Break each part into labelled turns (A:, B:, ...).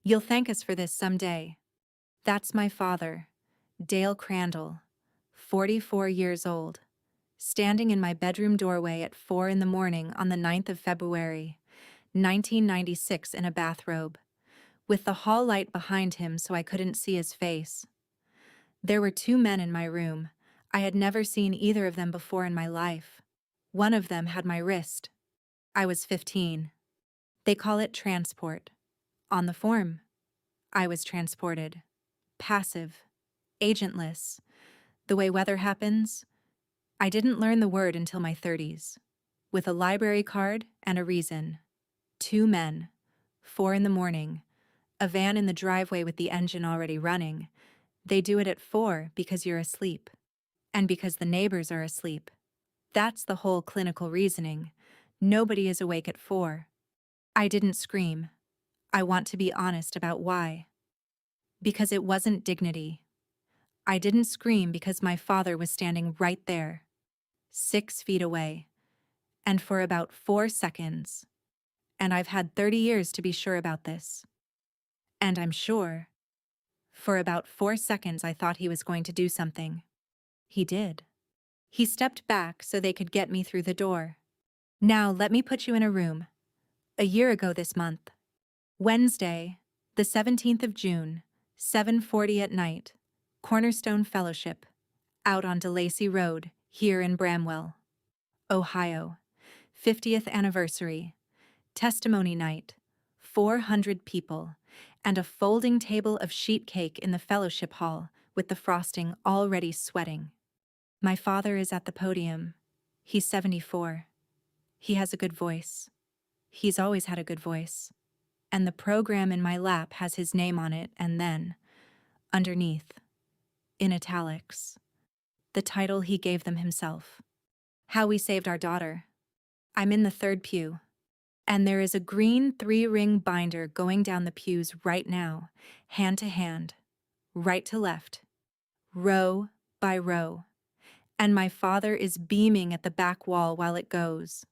A: You'll thank us for this someday. That's my father, Dale Crandall, 44 years old, standing in my bedroom doorway at 4 in the morning on the 9th of February, 1996 in a bathrobe, with the hall light behind him so I couldn't see his face. There were two men in my room. I had never seen either of them before in my life. One of them had my wrist. I was 15. They call it transport. On the form, I was transported. Passive. Agentless. The way weather happens. I didn't learn the word until my 30s. With a library card and a reason. Two men. 4 in the morning. A van in the driveway with the engine already running. They do it at 4 because you're asleep. And because the neighbors are asleep. That's the whole clinical reasoning. Nobody is awake at 4. I didn't scream. I want to be honest about why. Because it wasn't dignity. I didn't scream because my father was standing right there, 6 feet away, and for about 4 seconds. And I've had 30 years to be sure about this. And I'm sure. For about 4 seconds I thought he was going to do something. He did. He stepped back so they could get me through the door. Now let me put you in a room. A year ago this month. Wednesday, the 17th of June, 7:40 at night. Cornerstone Fellowship, out on DeLacy Road, here in Bramwell, Ohio. 50th anniversary. Testimony night. 400 people, and a folding table of sheet cake in the fellowship hall with the frosting already sweating. My father is at the podium. He's 74. He has a good voice. He's always had a good voice. And the program in my lap has his name on it, and then, underneath, in italics, the title he gave them himself. How We Saved Our Daughter. I'm in the third pew, and there is a green 3-ring binder going down the pews right now, hand to hand, right to left, row by row, and my father is beaming at the back wall while it goes.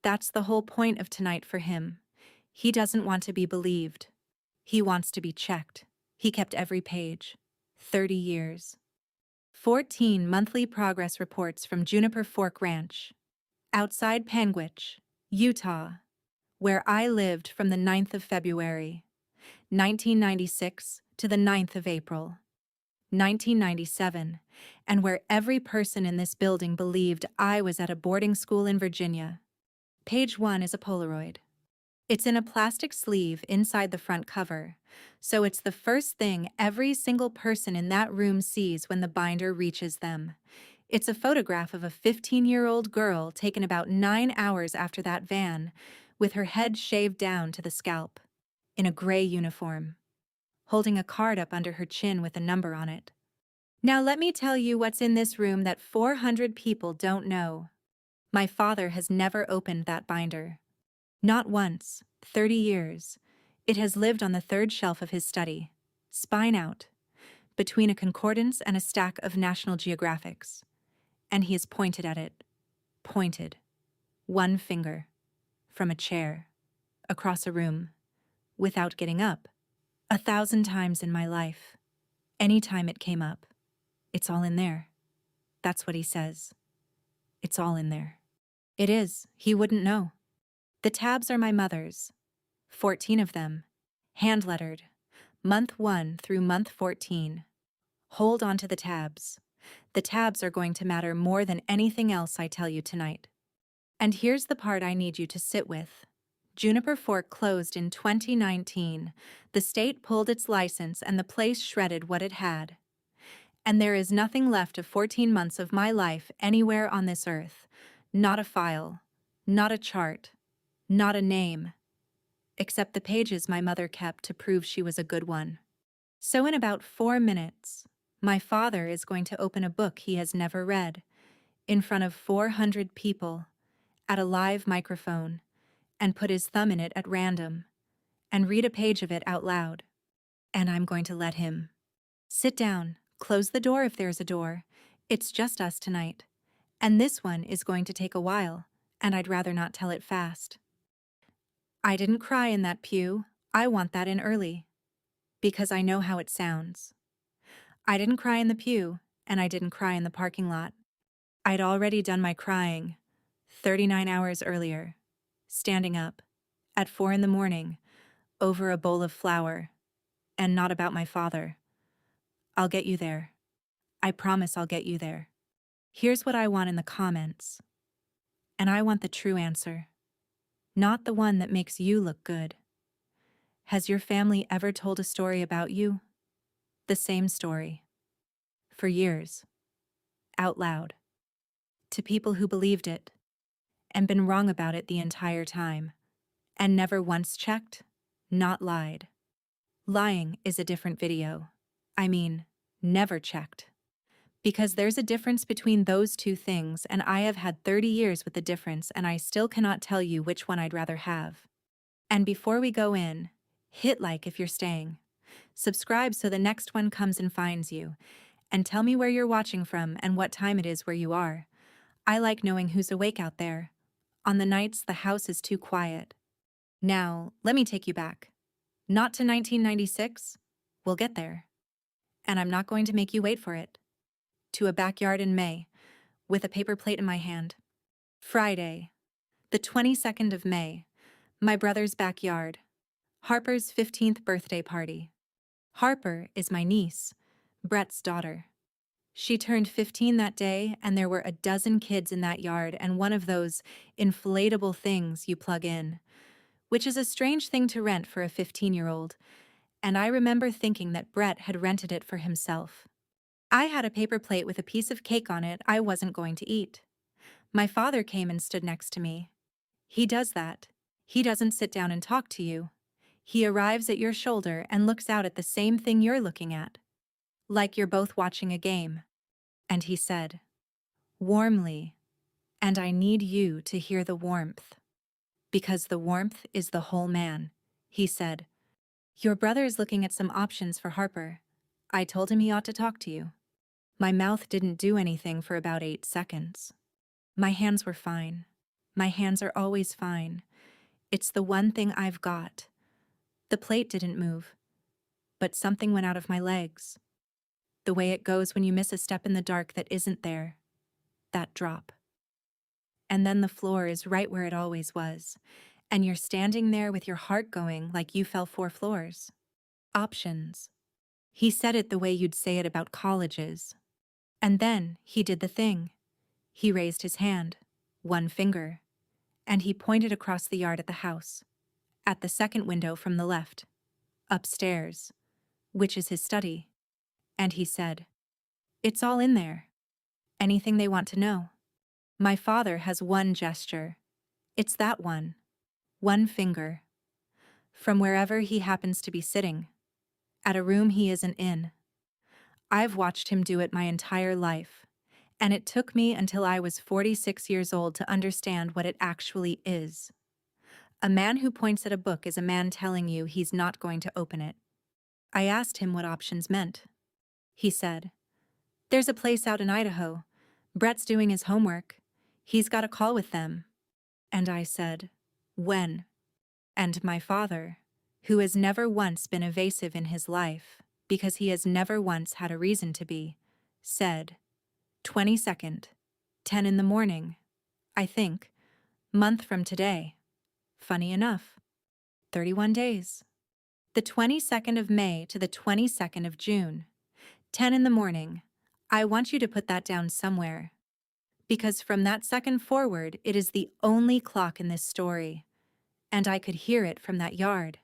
A: That's the whole point of tonight for him. He doesn't want to be believed. He wants to be checked. He kept every page. 30 years. 14 monthly progress reports from Juniper Fork Ranch, outside Panguitch, Utah, where I lived from the 9th of February, 1996 to the 9th of April, 1997, and where every person in this building believed I was at a boarding school in Virginia. Page 1 is a Polaroid. It's in a plastic sleeve inside the front cover, so it's the first thing every single person in that room sees when the binder reaches them. It's a photograph of a 15-year-old girl taken about 9 hours after that van, with her head shaved down to the scalp, in a gray uniform, holding a card up under her chin with a number on it. Now let me tell you what's in this room that 400 people don't know. My father has never opened that binder. Not once, 30 years. It has lived on the third shelf of his study, spine out, between a concordance and a stack of National Geographics. And he has pointed at it. Pointed. One finger. From a chair. Across a room. Without getting up. 1,000 times in my life. Any time it came up. It's all in there. That's what he says. It's all in there. It is. He wouldn't know. The tabs are my mother's, 14 of them, hand-lettered, month 1 through month 14. Hold on to the tabs. The tabs are going to matter more than anything else I tell you tonight. And here's the part I need you to sit with. Juniper Fork closed in 2019. The state pulled its license and the place shredded what it had. And there is nothing left of 14 months of my life anywhere on this earth. Not a file, not a chart. Not a name, except the pages my mother kept to prove she was a good one. So in about 4 minutes, my father is going to open a book he has never read, in front of 400 people, at a live microphone, and put his thumb in it at random, and read a page of it out loud. And I'm going to let him. Sit down, close the door if there's a door. It's just us tonight. And this one is going to take a while, and I'd rather not tell it fast. I didn't cry in that pew. I want that in early. because I know how it sounds. I didn't cry in the pew, and I didn't cry in the parking lot. I'd already done my crying 39 hours earlier, standing up at 4 in the morning over a bowl of flour, and not about my father. I'll get you there. I promise I'll get you there. Here's what I want in the comments. And I want the true answer, not the one that makes you look good. Has your family ever told a story about you? The same story. For years. Out loud. To people who believed it, and been wrong about it the entire time, and never once checked, not lied. Lying is a different video. I mean, never checked. Because there's a difference between those two things, and I have had 30 years with the difference, and I still cannot tell you which one I'd rather have. And before we go in, hit like if you're staying. Subscribe so the next one comes and finds you. And tell me where you're watching from and what time it is where you are. I like knowing who's awake out there. On the nights the house is too quiet. Now, let me take you back. Not to 1996. We'll get there. And I'm not going to make you wait for it. To a backyard in May, with a paper plate in my hand. Friday, the 22nd of May, my brother's backyard. Harper's 15th birthday party. Harper is my niece, Brett's daughter. She turned 15 that day, and there were a dozen kids in that yard and one of those inflatable things you plug in, which is a strange thing to rent for a 15-year-old, and I remember thinking that Brett had rented it for himself. I had a paper plate with a piece of cake on it I wasn't going to eat. My father came and stood next to me. He does that. He doesn't sit down and talk to you. He arrives at your shoulder and looks out at the same thing you're looking at. Like you're both watching a game. And he said, warmly, and I need you to hear the warmth. Because the warmth is the whole man, he said. Your brother is looking at some options for Harper. I told him he ought to talk to you. My mouth didn't do anything for about 8 seconds. My hands were fine. My hands are always fine. It's the one thing I've got. The plate didn't move, but something went out of my legs. The way it goes when you miss a step in the dark that isn't there. That drop. And then the floor is right where it always was, and you're standing there with your heart going like you fell 4 floors. Options. He said it the way you'd say it about colleges. And then he did the thing. He raised his hand, one finger, and he pointed across the yard at the house, at the second window from the left, upstairs, which is his study. And he said, it's all in there. Anything they want to know. My father has one gesture. It's that one. One finger. From wherever he happens to be sitting. At a room he isn't in. I've watched him do it my entire life, and it took me until I was 46 years old to understand what it actually is. A man who points at a book is a man telling you he's not going to open it. I asked him what options meant. He said, there's a place out in Idaho. Brett's doing his homework. He's got a call with them. And I said, when? And my father, who has never once been evasive in his life, because he has never once had a reason to be, said, 22nd, 10 in the morning, I think, month from today. Funny enough, 31 days. The 22nd of May to the 22nd of June, 10 in the morning. I want you to put that down somewhere. Because from that second forward, it is the only clock in this story, and I could hear it from that yard.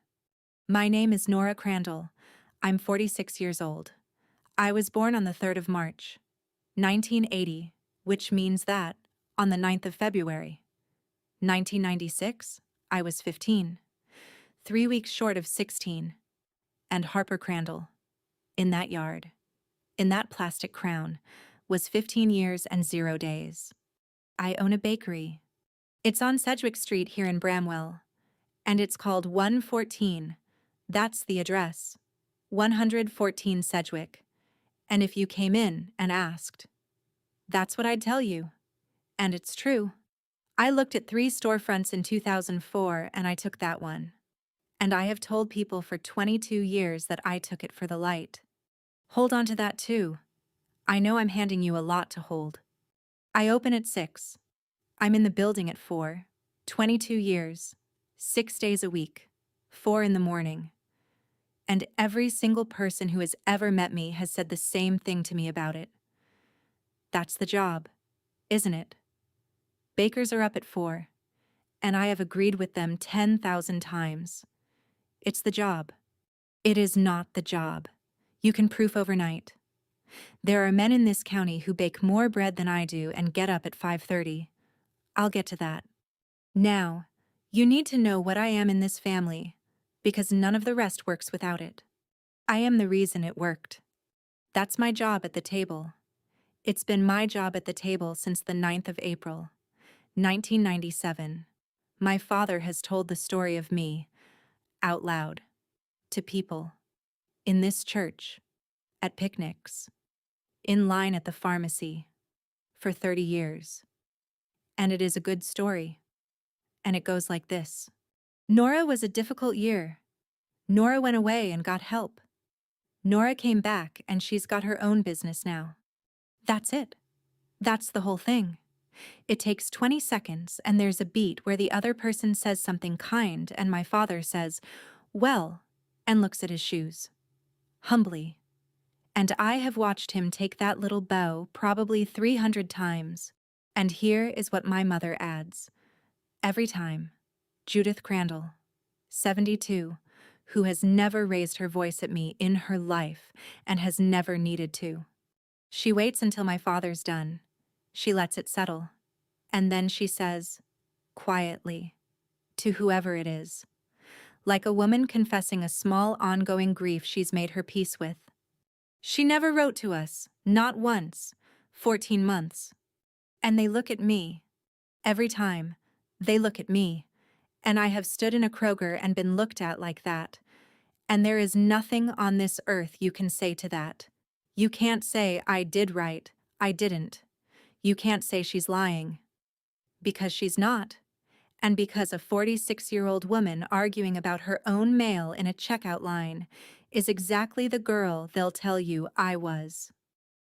A: My name is Nora Crandall. I'm 46 years old. I was born on the 3rd of March, 1980, which means that, on the 9th of February, 1996, I was 15, 3 weeks short of 16, and Harper Crandall, in that yard, in that plastic crown, was 15 years and 0 days. I own a bakery. It's on Sedgwick Street here in Bramwell, and it's called 114. That's the address. 114 Sedgwick. And if you came in and asked, that's what I'd tell you. And it's true. I looked at 3 storefronts in 2004 and I took that one. And I have told people for 22 years that I took it for the light. Hold on to that too. I know I'm handing you a lot to hold. I open at 6. I'm in the building at 4. 22 years. 6 days a week. 4 in the morning. And every single person who has ever met me has said the same thing to me about it. That's the job, isn't it? Bakers are up at 4, and I have agreed with them 10,000 times. It's the job. It is not the job. You can proof overnight. There are men in this county who bake more bread than I do and get up at 5:30. I'll get to that. Now, you need to know what I am in this family, because none of the rest works without it. I am the reason it worked. That's my job at the table. It's been my job at the table since the 9th of April, 1997. My father has told the story of me, out loud, to people, in this church, at picnics, in line at the pharmacy, for 30 years. And it is a good story. And it goes like this. Nora was a difficult year. Nora went away and got help. Nora came back and she's got her own business now. That's it. That's the whole thing. It takes 20 seconds and there's a beat where the other person says something kind and my father says, "Well," and looks at his shoes. Humbly. And I have watched him take that little bow probably 300 times. And here is what my mother adds. Every time. Judith Crandall, 72, who has never raised her voice at me in her life and has never needed to. She waits until my father's done. She lets it settle. And then she says, quietly, to whoever it is, like a woman confessing a small ongoing grief she's made her peace with. She never wrote to us, not once, 14 months. And they look at me. Every time, they look at me. And I have stood in a Kroger and been looked at like that. And there is nothing on this earth you can say to that. You can't say, I did right, I didn't. You can't say she's lying. Because she's not. And because a 46-year-old woman arguing about her own mail in a checkout line is exactly the girl they'll tell you I was.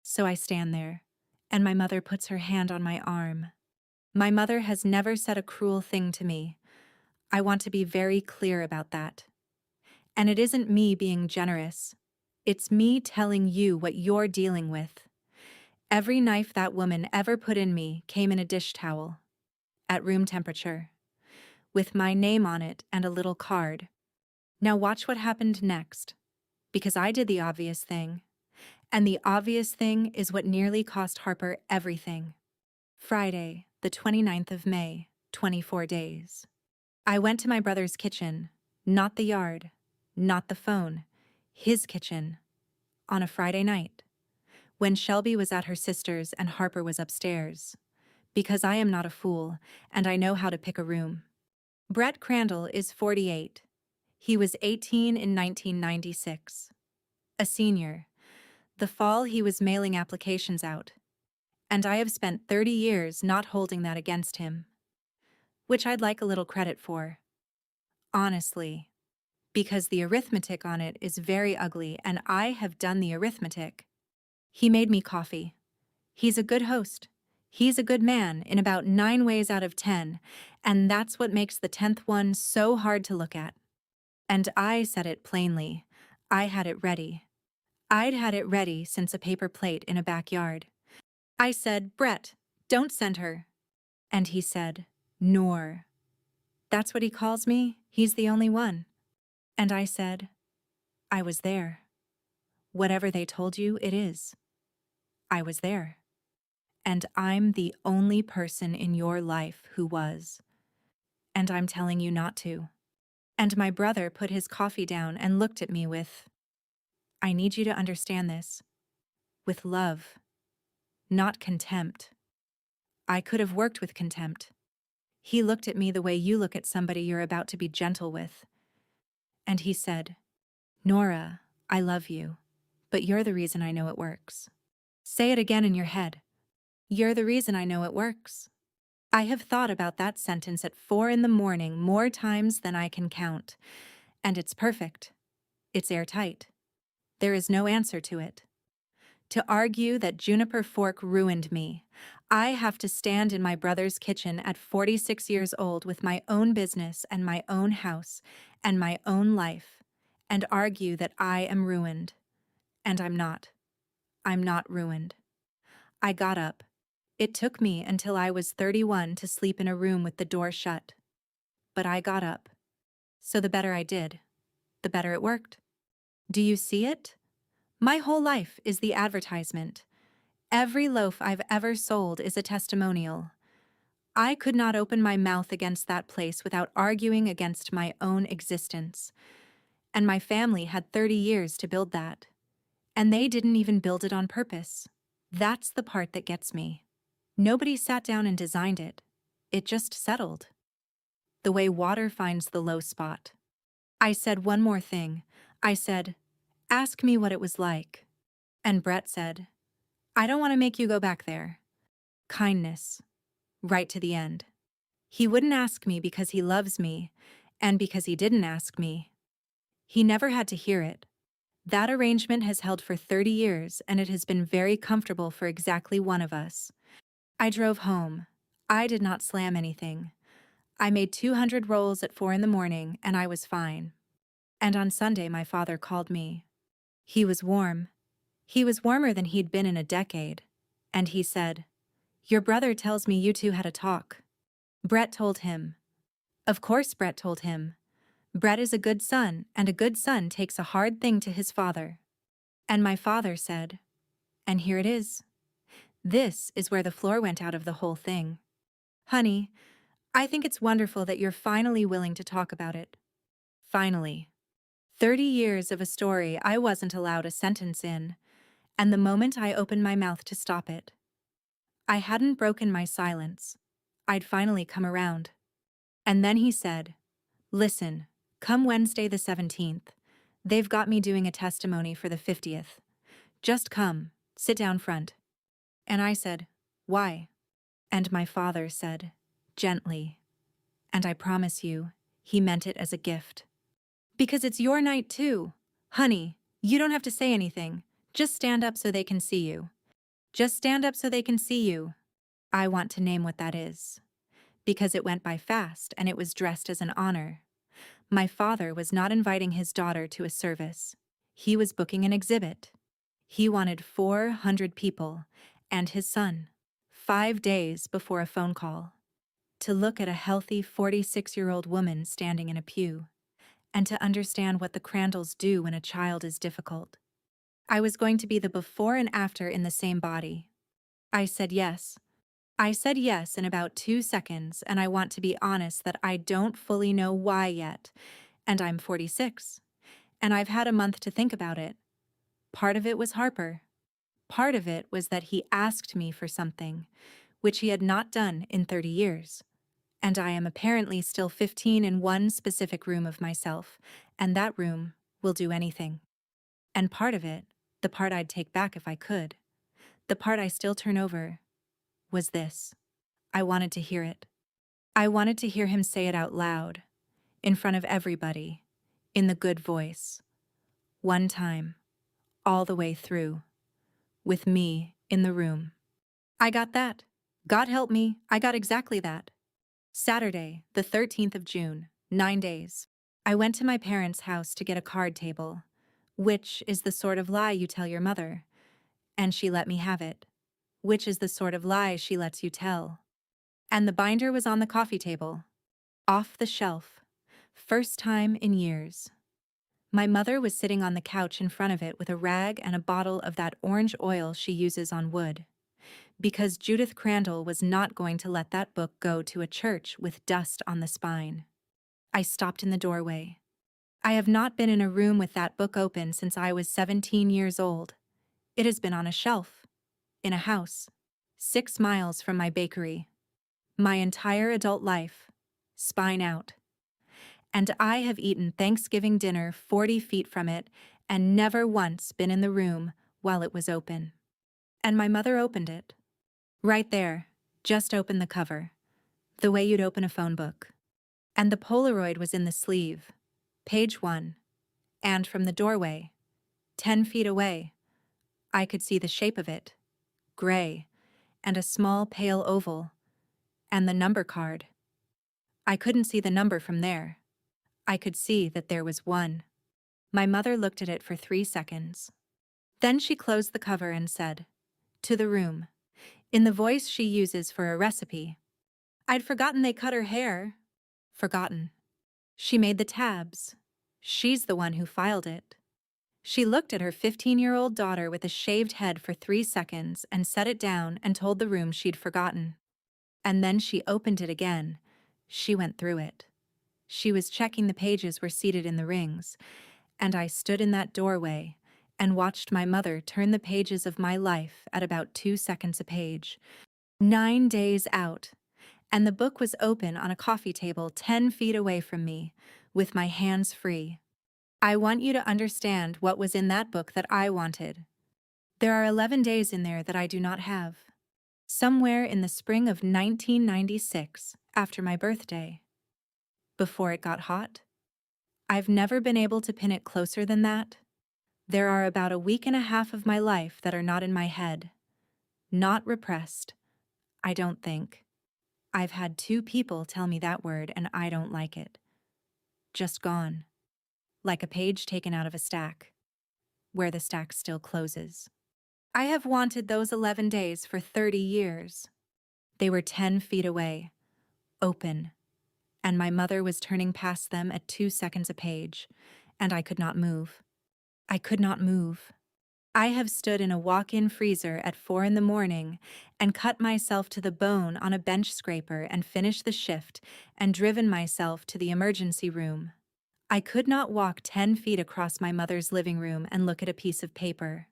A: So I stand there, and my mother puts her hand on my arm. My mother has never said a cruel thing to me. I want to be very clear about that. And it isn't me being generous. It's me telling you what you're dealing with. Every knife that woman ever put in me came in a dish towel, at room temperature, with my name on it and a little card. Now watch what happened next, because I did the obvious thing. And the obvious thing is what nearly cost Harper everything. Friday, the 29th of May, 24 days. I went to my brother's kitchen, not the yard, not the phone, his kitchen, on a Friday night, when Shelby was at her sister's and Harper was upstairs, because I am not a fool, and I know how to pick a room. Brett Crandall is 48. He was 18 in 1996. A senior. The fall he was mailing applications out. And I have spent 30 years not holding that against him. Which I'd like a little credit for. Honestly. Because the arithmetic on it is very ugly and I have done the arithmetic. He made me coffee. He's a good host. He's a good man in about 9 ways out of 10, and that's what makes the 10th one so hard to look at. And I said it plainly. I had it ready. I'd had it ready since a paper plate in a backyard. I said, Brett, don't send her. And he said, Nor. That's what he calls me. He's the only one. And I said, I was there. Whatever they told you, it is. I was there. And I'm the only person in your life who was. And I'm telling you not to. And my brother put his coffee down and looked at me with, I need you to understand this. With love. Not contempt. I could have worked with contempt. He looked at me the way you look at somebody you're about to be gentle with. And he said, Nora, I love you, but you're the reason I know it works. Say it again in your head. You're the reason I know it works. I have thought about that sentence at 4 in the morning more times than I can count, And it's perfect. It's airtight. There is no answer to it. To argue that juniper fork ruined me, I have to stand in my brother's kitchen at 46 years old with my own business and my own house and my own life, and argue that I am ruined. And I'm not. I'm not ruined. I got up. It took me until I was 31 to sleep in a room with the door shut. But I got up. So the better I did, the better it worked. Do you see it? My whole life is the advertisement. Every loaf I've ever sold is a testimonial. I could not open my mouth against that place without arguing against my own existence. And my family had 30 years to build that. And they didn't even build it on purpose. That's the part that gets me. Nobody sat down and designed it. It just settled. The way water finds the low spot. I said one more thing. I said, "Ask me what it was like." And Brett said, "I don't want to make you go back there." Kindness. Right to the end. He wouldn't ask me because he loves me, and because he didn't ask me. He never had to hear it. That arrangement has held for 30 years, and it has been very comfortable for exactly one of us. I drove home. I did not slam anything. I made 200 rolls at 4 in the morning, and I was fine. And on Sunday, my father called me. He was warm. He was warmer than he'd been in a decade. And he said, "Your brother tells me you two had a talk." Brett told him. Of course Brett told him. Brett is a good son, and a good son takes a hard thing to his father. And my father said, and here it is. This is where the floor went out of the whole thing. "Honey, I think it's wonderful that you're finally willing to talk about it." Finally. 30 years of a story I wasn't allowed a sentence in, and the moment I opened my mouth to stop it, I hadn't broken my silence. I'd finally come around. And then he said, "Listen, come Wednesday the 17th. They've got me doing a testimony for the 50th. Just come, sit down front." And I said, "Why?" And my father said, gently, and I promise you, he meant it as a gift. "Because it's your night too. Honey, you don't have to say anything. Just stand up so they can see you. Just stand up so they can see you." I want to name what that is. Because it went by fast and it was dressed as an honor. My father was not inviting his daughter to a service. He was booking an exhibit. He wanted 400 people and his son, 5 days before a phone call, to look at a healthy 46-year-old woman standing in a pew, and to understand what the Crandalls do when a child is difficult. I was going to be the before and after in the same body. I said yes. I said yes in about 2 seconds, and I want to be honest that I don't fully know why yet, and I'm 46, and I've had a month to think about it. Part of it was Harper. Part of it was that he asked me for something, which he had not done in 30 years. And I am apparently still 15 in one specific room of myself, and that room will do anything. And part of it, the part I'd take back if I could, the part I still turn over, was this. I wanted to hear it. I wanted to hear him say it out loud, in front of everybody, in the good voice. One time, all the way through, with me in the room. I got that. God help me, I got exactly that. Saturday, the 13th of June, 9 days. I went to my parents' house to get a card table, which is the sort of lie you tell your mother, and she let me have it, which is the sort of lie she lets you tell. And the binder was on the coffee table, off the shelf, first time in years. My mother was sitting on the couch in front of it with a rag and a bottle of that orange oil she uses on wood, because Judith Crandall was not going to let that book go to a church with dust on the spine. I stopped in the doorway. I have not been in a room with that book open since I was 17 years old. It has been on a shelf, in a house, 6 miles from my bakery. My entire adult life, spine out. And I have eaten Thanksgiving dinner 40 feet from it and never once been in the room while it was open. And my mother opened it. Right there, just open the cover, the way you'd open a phone book. And the Polaroid was in the sleeve. Page 1. And from the doorway, 10 feet away, I could see the shape of it, gray, and a small pale oval, and the number card. I couldn't see the number from there. I could see that there was 1. My mother looked at it for 3 seconds. Then she closed the cover and said, "To the room," in the voice she uses for a recipe. I'd forgotten they cut her hair. Forgotten. She made the tabs. She's the one who filed it. She looked at her 15-year-old daughter with a shaved head for 3 seconds and set it down and told the room she'd forgotten. And then she opened it again. She went through it. She was checking the pages were seated in the rings, and I stood in that doorway and watched my mother turn the pages of my life at about 2 seconds a page. 9 days out, and the book was open on a coffee table 10 feet away from me, with my hands free. I want you to understand what was in that book that I wanted. There are 11 days in there that I do not have. Somewhere in the spring of 1996, after my birthday. Before it got hot. I've never been able to pin it closer than that. There are about a week and a half of my life that are not in my head. Not repressed. I don't think. I've had 2 people tell me that word and I don't like it. Just gone. Like a page taken out of a stack, where the stack still closes. I have wanted those 11 days for 30 years. They were 10 feet away, open, and my mother was turning past them at 2 seconds a page, and I could not move. I could not move. I have stood in a walk-in freezer at 4 in the morning and cut myself to the bone on a bench scraper and finished the shift and driven myself to the emergency room. I could not walk 10 feet across my mother's living room and look at a piece of paper.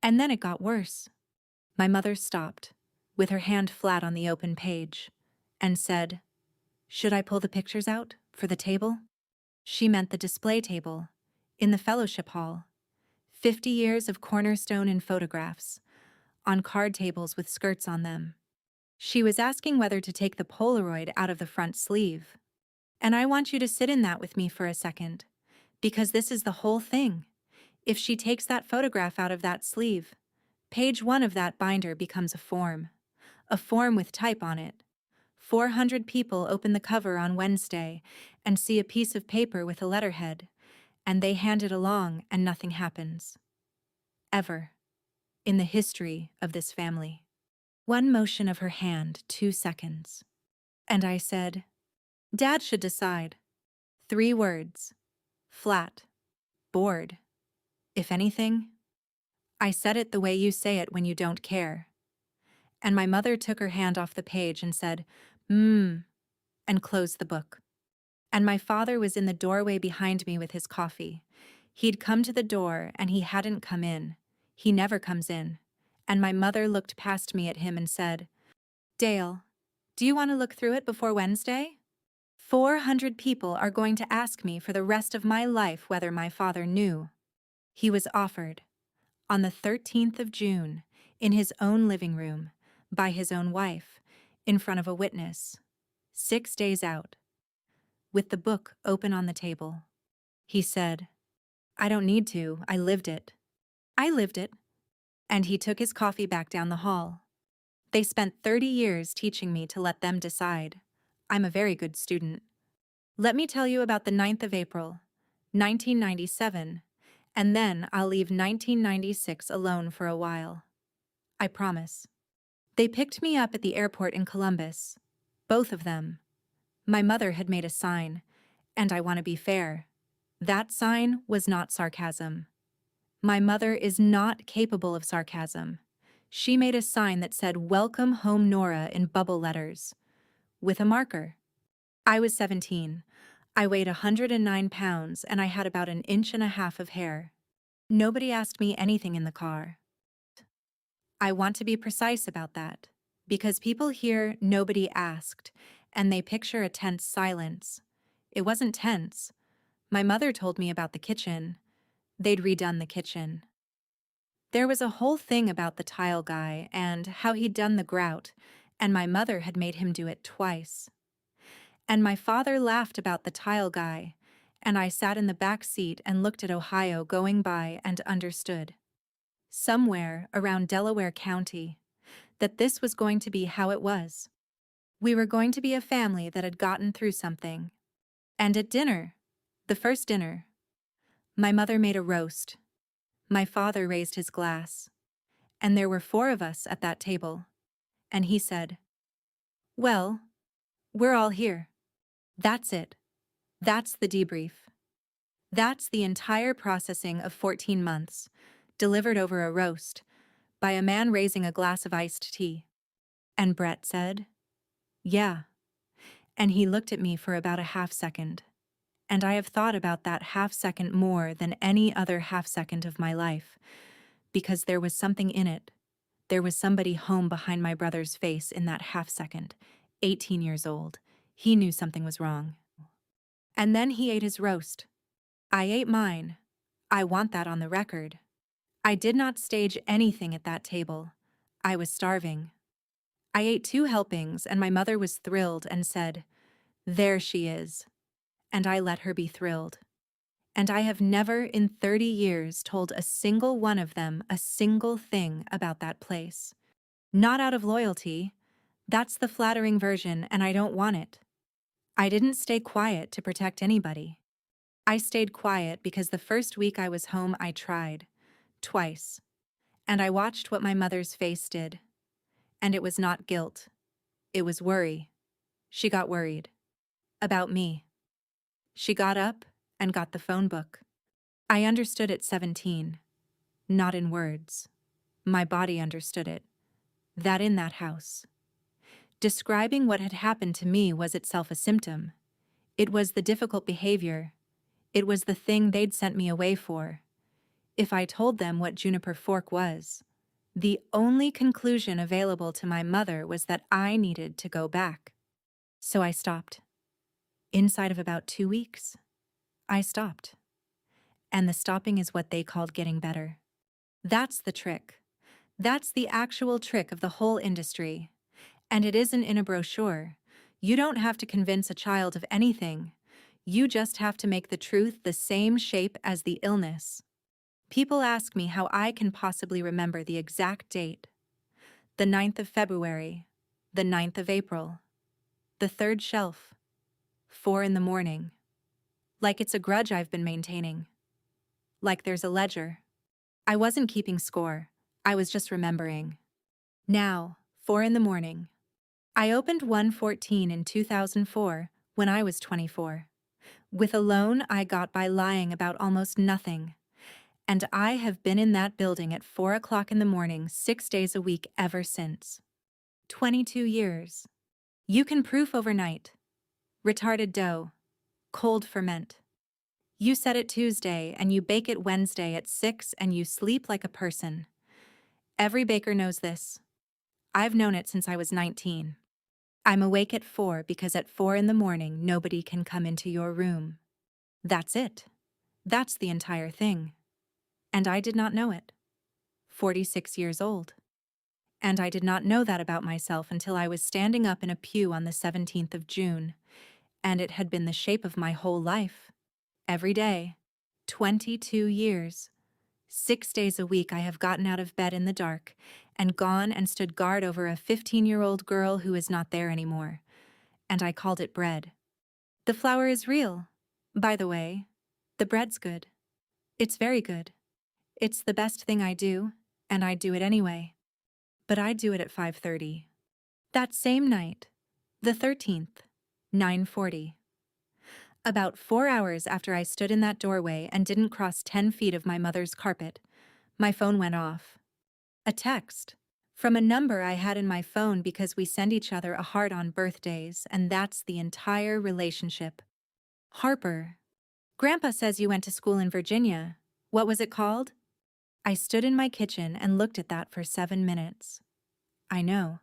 A: And then it got worse. My mother stopped, with her hand flat on the open page, and said, "Should I pull the pictures out for the table?" She meant the display table, in the fellowship hall. 50 years of cornerstone and photographs, on card tables with skirts on them. She was asking whether to take the Polaroid out of the front sleeve. And I want you to sit in that with me for a second, because this is the whole thing. If she takes that photograph out of that sleeve, page 1 of that binder becomes a form with type on it. 400 people open the cover on Wednesday and see a piece of paper with a letterhead, and they hand it along and nothing happens. Ever. In the history of this family. 1 motion of her hand, 2 seconds. And I said, "Dad should decide." 3 words. Flat. Bored. If anything. I said it the way you say it when you don't care. And my mother took her hand off the page and said, and closed the book. And my father was in the doorway behind me with his coffee. He'd come to the door and he hadn't come in. He never comes in. And my mother looked past me at him and said, "Dale, do you want to look through it before Wednesday? 400 people are going to ask me for the rest of my life whether my father knew." He was offered, on the 13th of June, in his own living room, by his own wife, in front of a witness, 6 days out, with the book open on the table. He said, "I don't need to, I lived it." I lived it. And he took his coffee back down the hall. They spent 30 years teaching me to let them decide. I'm a very good student. Let me tell you about the 9th of April, 1997, and then I'll leave 1996 alone for a while. I promise. They picked me up at the airport in Columbus. Both of them. My mother had made a sign, and I want to be fair. That sign was not sarcasm. My mother is not capable of sarcasm. She made a sign that said, "Welcome home, Nora," in bubble letters, with a marker. I was 17. I weighed 109 pounds, and I had about 1.5 inches of hair. Nobody asked me anything in the car. I want to be precise about that, because people hear "nobody asked," and they picture a tense silence. It wasn't tense. My mother told me about the kitchen. They'd redone the kitchen. There was a whole thing about the tile guy and how he'd done the grout, and my mother had made him do it twice. And my father laughed about the tile guy, and I sat in the back seat and looked at Ohio going by and understood, somewhere around Delaware County, that this was going to be how it was. We were going to be a family that had gotten through something. And at dinner, the first dinner, my mother made a roast. My father raised his glass. And there were 4 of us at that table. And he said, "Well, we're all here. That's it. That's the debrief. That's the entire processing of 14 months, delivered over a roast, by a man raising a glass of iced tea." And Brett said, "Yeah." And he looked at me for about a half second. And I have thought about that half second more than any other half second of my life, because there was something in it. There was somebody home behind my brother's face in that half second, 18 years old. He knew something was wrong. And then he ate his roast. I ate mine. I want that on the record. I did not stage anything at that table. I was starving. I ate 2 helpings, and my mother was thrilled and said, "There she is." And I let her be thrilled. And I have never in 30 years told a single one of them a single thing about that place. Not out of loyalty. That's the flattering version, and I don't want it. I didn't stay quiet to protect anybody. I stayed quiet because the first week I was home I tried. Twice. And I watched what my mother's face did. And it was not guilt. It was worry. She got worried. About me. She got up and got the phone book. I understood at 17. Not in words. My body understood it. That in that house. Describing what had happened to me was itself a symptom. It was the difficult behavior. It was the thing they'd sent me away for. If I told them what Juniper Fork was, the only conclusion available to my mother was that I needed to go back. So I stopped. Inside of about 2 weeks, I stopped. And the stopping is what they called getting better. That's the trick. That's the actual trick of the whole industry. And it isn't in a brochure. You don't have to convince a child of anything. You just have to make the truth the same shape as the illness. People ask me how I can possibly remember the exact date. The 9th of February, the 9th of April, the 3rd shelf, 4 in the morning. Like it's a grudge I've been maintaining. Like there's a ledger. I wasn't keeping score. I was just remembering. Now, 4 in the morning. I opened 114 in 2004 when I was 24. With a loan I got by lying about almost nothing. And I have been in that building at 4 o'clock in the morning 6 days a week ever since. 22 years. You can proof overnight. Retarded dough. Cold ferment. You set it Tuesday and you bake it Wednesday at 6 and you sleep like a person. Every baker knows this. I've known it since I was 19. I'm awake at 4 because at 4 in the morning nobody can come into your room. That's it. That's the entire thing. And I did not know it. 46 years old. And I did not know that about myself until I was standing up in a pew on the 17th of June, and it had been the shape of my whole life. Every day. 22 years. 6 days a week I have gotten out of bed in the dark and gone and stood guard over a 15-year-old girl who is not there anymore, and I called it bread. The flour is real. By the way, the bread's good. It's very good. It's the best thing I do, and I do it anyway. But I do it at 5:30. That same night, the 13th, 9:40. About 4 hours after I stood in that doorway and didn't cross 10 feet of my mother's carpet, my phone went off. A text. From a number I had in my phone because we send each other a heart on birthdays, and that's the entire relationship. Harper. Grandpa says you went to school in Virginia. What was it called? I stood in my kitchen and looked at that for 7 minutes. I know.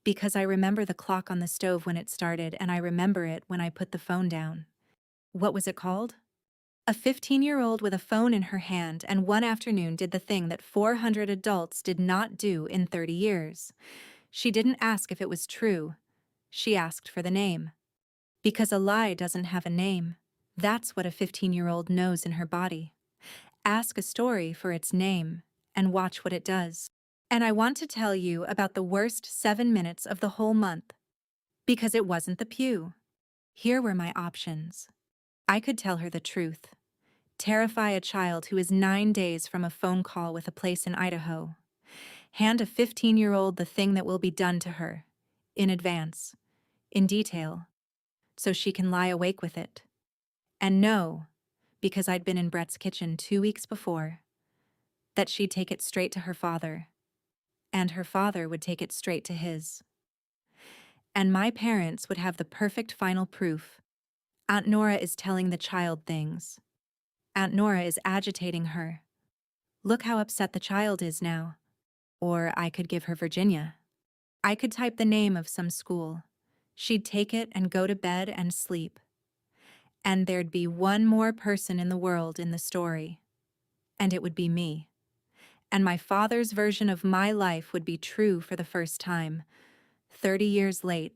A: Because I remember the clock on the stove when it started, and I remember it when I put the phone down. What was it called? A 15-year-old with a phone in her hand and one afternoon did the thing that 400 adults did not do in 30 years. She didn't ask if it was true. She asked for the name. Because a lie doesn't have a name. That's what a 15-year-old knows in her body. Ask a story for its name and watch what it does. And I want to tell you about the worst 7 minutes of the whole month. Because it wasn't the pew. Here were my options. I could tell her the truth. Terrify a child who is 9 days from a phone call with a place in Idaho. Hand a 15-year-old the thing that will be done to her. In advance. In detail. So she can lie awake with it. And know, because I'd been in Brett's kitchen 2 weeks before, that she'd take it straight to her father. And her father would take it straight to his. And my parents would have the perfect final proof. Aunt Nora is telling the child things. Aunt Nora is agitating her. Look how upset the child is now. Or I could give her Virginia. I could type the name of some school. She'd take it and go to bed and sleep. And there'd be one more person in the world in the story. And it would be me. And my father's version of my life would be true for the first time, 30 years late,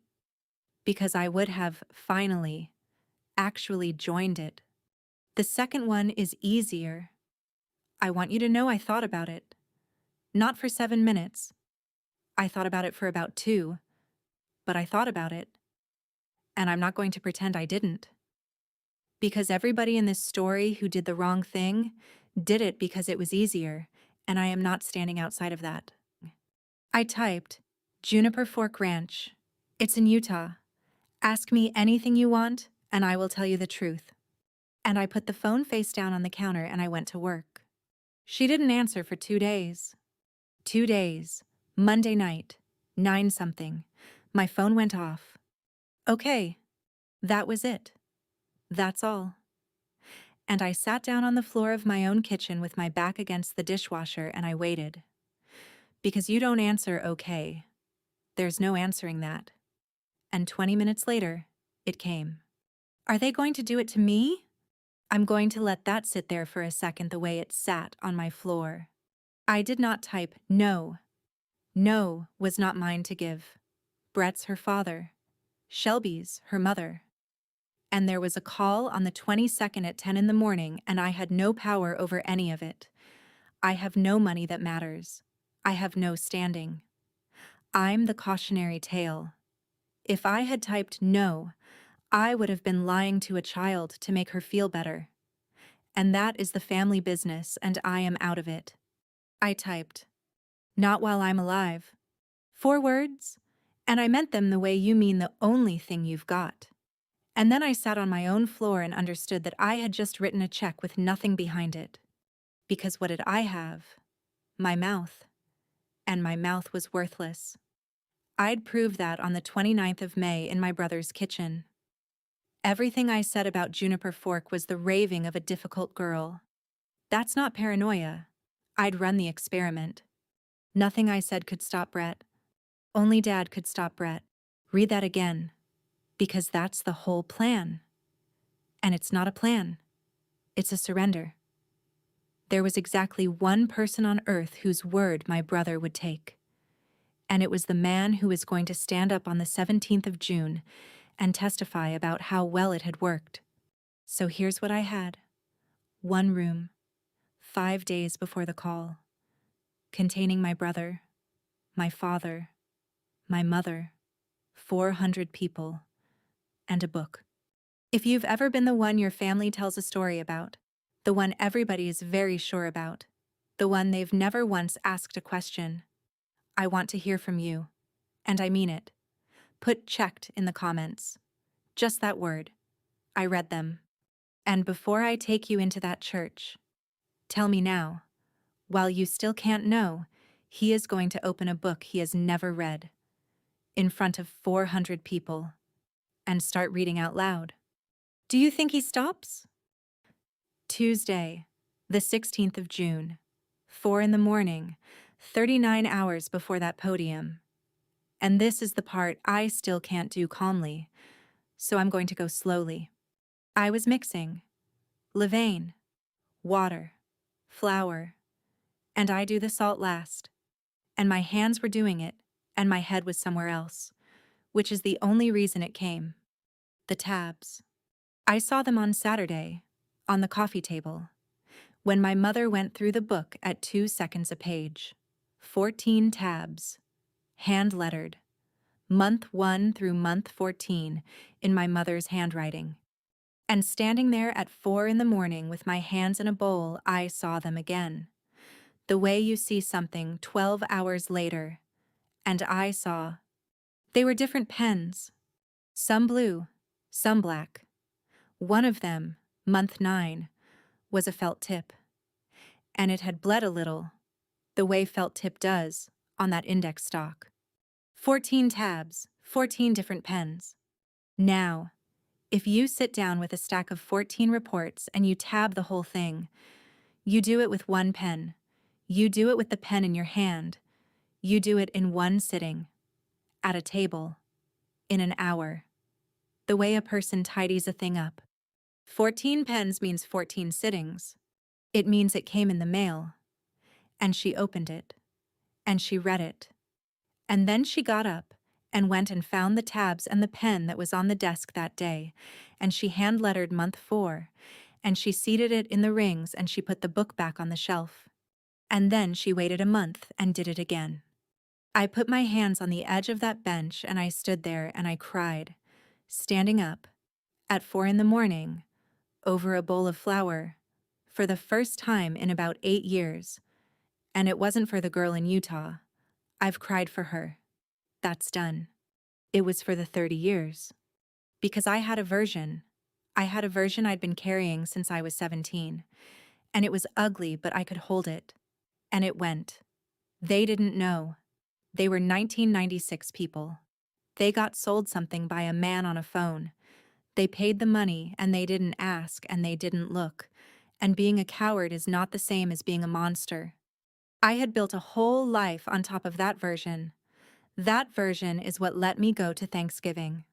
A: because I would have finally, actually joined it. The second one is easier. I want you to know I thought about it. Not for 7 minutes. I thought about it for about 2, but I thought about it. And I'm not going to pretend I didn't. Because everybody in this story who did the wrong thing did it because it was easier, and I am not standing outside of that. I typed, Juniper Fork Ranch. It's in Utah. Ask me anything you want, and I will tell you the truth. And I put the phone face down on the counter and I went to work. She didn't answer for 2 days. 2 days. Monday night. 9-something. My phone went off. Okay. That was it. That's all. And I sat down on the floor of my own kitchen with my back against the dishwasher and I waited. Because you don't answer okay. There's no answering that. And 20 minutes later, it came. Are they going to do it to me? I'm going to let that sit there for a second the way it sat on my floor. I did not type no. No was not mine to give. Brett's her father. Shelby's her mother. And there was a call on the 22nd at 10 in the morning and I had no power over any of it. I have no money that matters. I have no standing. I'm the cautionary tale. If I had typed no, I would have been lying to a child to make her feel better. And that is the family business and I am out of it. I typed, not while I'm alive. 4 words, and I meant them the way you mean the only thing you've got. And then I sat on my own floor and understood that I had just written a check with nothing behind it. Because what did I have? My mouth. And my mouth was worthless. I'd proved that on the 29th of May in my brother's kitchen. Everything I said about Juniper Fork was the raving of a difficult girl. That's not paranoia. I'd run the experiment. Nothing I said could stop Brett. Only Dad could stop Brett. Read that again. Because that's the whole plan. And it's not a plan. It's a surrender. There was exactly one person on earth whose word my brother would take. And it was the man who was going to stand up on the 17th of June and testify about how well it had worked. So here's what I had. 1 room, 5 days before the call, containing my brother, my father, my mother, 400 people, and a book. If you've ever been the one your family tells a story about, the one everybody is very sure about, the one they've never once asked a question, I want to hear from you. And I mean it. Put checked in the comments. Just that word. I read them. And before I take you into that church, tell me now, while you still can't know, he is going to open a book he has never read, in front of 400 people, and start reading out loud. Do you think he stops? Tuesday, the 16th of June, 4 in the morning, 39 hours before that podium. And this is the part I still can't do calmly, so I'm going to go slowly. I was mixing. Levain, water, flour, and I do the salt last. And my hands were doing it, and my head was somewhere else, which is the only reason it came. The tabs. I saw them on Saturday, on the coffee table, when my mother went through the book at 2 seconds a page. 14 tabs, hand-lettered, month 1 through month 14, in my mother's handwriting. And standing there at 4 in the morning with my hands in a bowl, I saw them again. The way you see something 12 hours later. And I saw. They were different pens. Some blue, some black. One of them, month 9, was a felt tip. And it had bled a little, the way felt tip does, on that index stock. 14 tabs, 14 different pens. Now, if you sit down with a stack of 14 reports and you tab the whole thing, you do it with one pen. You do it with the pen in your hand. You do it in one sitting, at a table, in an hour. The way a person tidies a thing up. 14 pens means 14 sittings. It means it came in the mail. And she opened it. And she read it. And then she got up and went and found the tabs and the pen that was on the desk that day, and she hand-lettered month 4, and she seated it in the rings and she put the book back on the shelf. And then she waited a month and did it again. I put my hands on the edge of that bench and I stood there and I cried, standing up, at 4 in the morning, over a bowl of flour, for the first time in about 8 years. And it wasn't for the girl in Utah. I've cried for her. That's done. It was for the 30 years. Because I had a version. I had a version I'd been carrying since I was 17. And it was ugly, but I could hold it. And it went. They didn't know. They were 1996 people. They got sold something by a man on a phone. They paid the money, and they didn't ask, and they didn't look. And being a coward is not the same as being a monster. I had built a whole life on top of that version. That version is what let me go to Thanksgiving.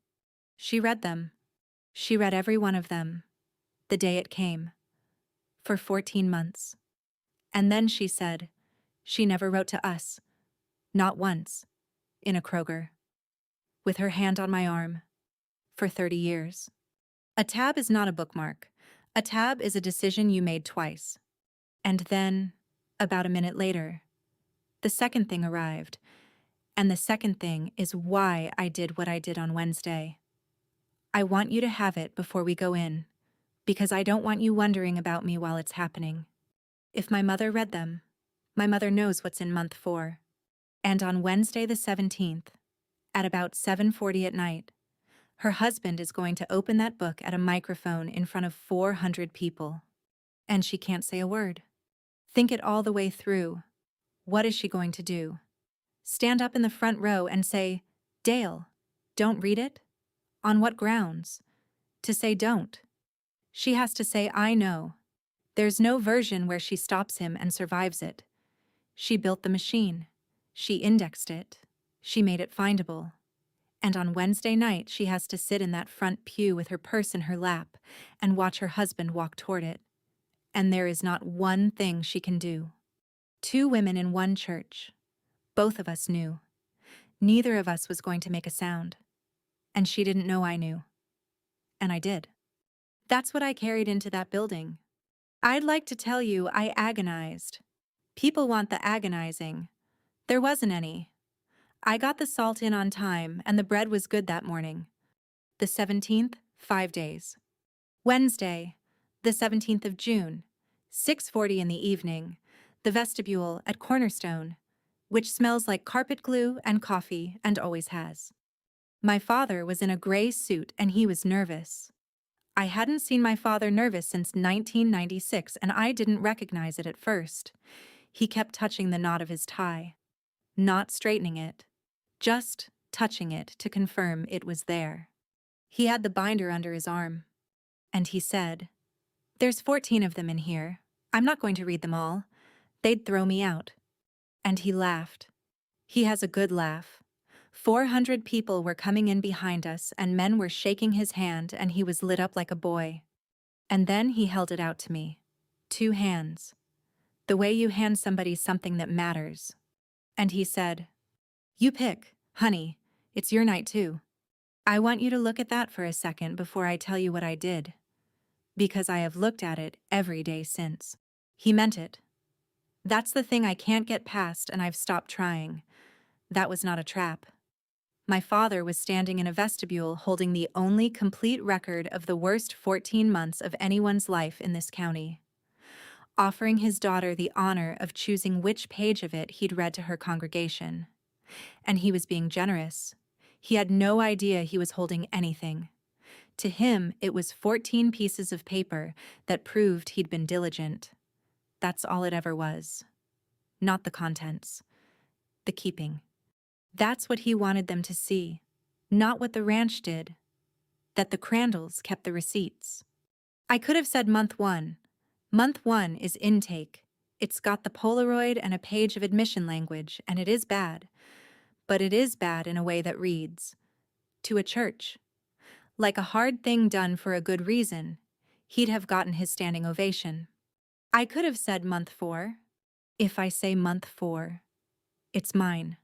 A: She read them. She read every one of them. The day it came. For 14 months. And then she said, she never wrote to us. Not once. In a Kroger. With her hand on my arm. For 30 years. A tab is not a bookmark. A tab is a decision you made twice. And then, about a minute later, the second thing arrived. And the second thing is why I did what I did on Wednesday. I want you to have it before we go in, because I don't want you wondering about me while it's happening. If my mother read them, my mother knows what's in month 4. And on Wednesday the 17th, at about 7:40 at night, her husband is going to open that book at a microphone in front of 400 people. And she can't say a word. Think it all the way through. What is she going to do? Stand up in the front row and say, Dale, don't read it? On what grounds? To say don't. She has to say, I know. There's no version where she stops him and survives it. She built the machine. She indexed it. She made it findable. And on Wednesday night, she has to sit in that front pew with her purse in her lap and watch her husband walk toward it. And there is not one thing she can do. 2 women in one church. Both of us knew. Neither of us was going to make a sound. And she didn't know I knew. And I did. That's what I carried into that building. I'd like to tell you I agonized. People want the agonizing. There wasn't any. I got the salt in on time, and the bread was good that morning. The 17th, 5 days. Wednesday, the 17th of June, 6:40 in the evening, the vestibule at Cornerstone, which smells like carpet glue and coffee and always has. My father was in a gray suit and he was nervous. I hadn't seen my father nervous since 1996 and I didn't recognize it at first. He kept touching the knot of his tie. Not straightening it. Just touching it to confirm it was there. He had the binder under his arm. And he said, There's 14 of them in here. I'm not going to read them all. They'd throw me out. And he laughed. He has a good laugh. 400 people were coming in behind us and men were shaking his hand and he was lit up like a boy. And then he held it out to me. 2 hands. The way you hand somebody something that matters. And he said, You pick, honey. It's your night too. I want you to look at that for a second before I tell you what I did. because I have looked at it every day since. He meant it. That's the thing I can't get past, and I've stopped trying. That was not a trap. My father was standing in a vestibule holding the only complete record of the worst 14 months of anyone's life in this county, offering his daughter the honor of choosing which page of it he'd read to her congregation. And he was being generous. He had no idea he was holding anything. To him, it was 14 pieces of paper that proved he'd been diligent. That's all it ever was. Not the contents. The keeping. That's what he wanted them to see. Not what the ranch did. That the Crandalls kept the receipts. I could have said month 1. Month 1 is intake. It's got the Polaroid and a page of admission language, and it is bad. But it is bad in a way that reads, to a church. Like a hard thing done for a good reason, he'd have gotten his standing ovation. I could have said month 4. If I say month 4, it's mine.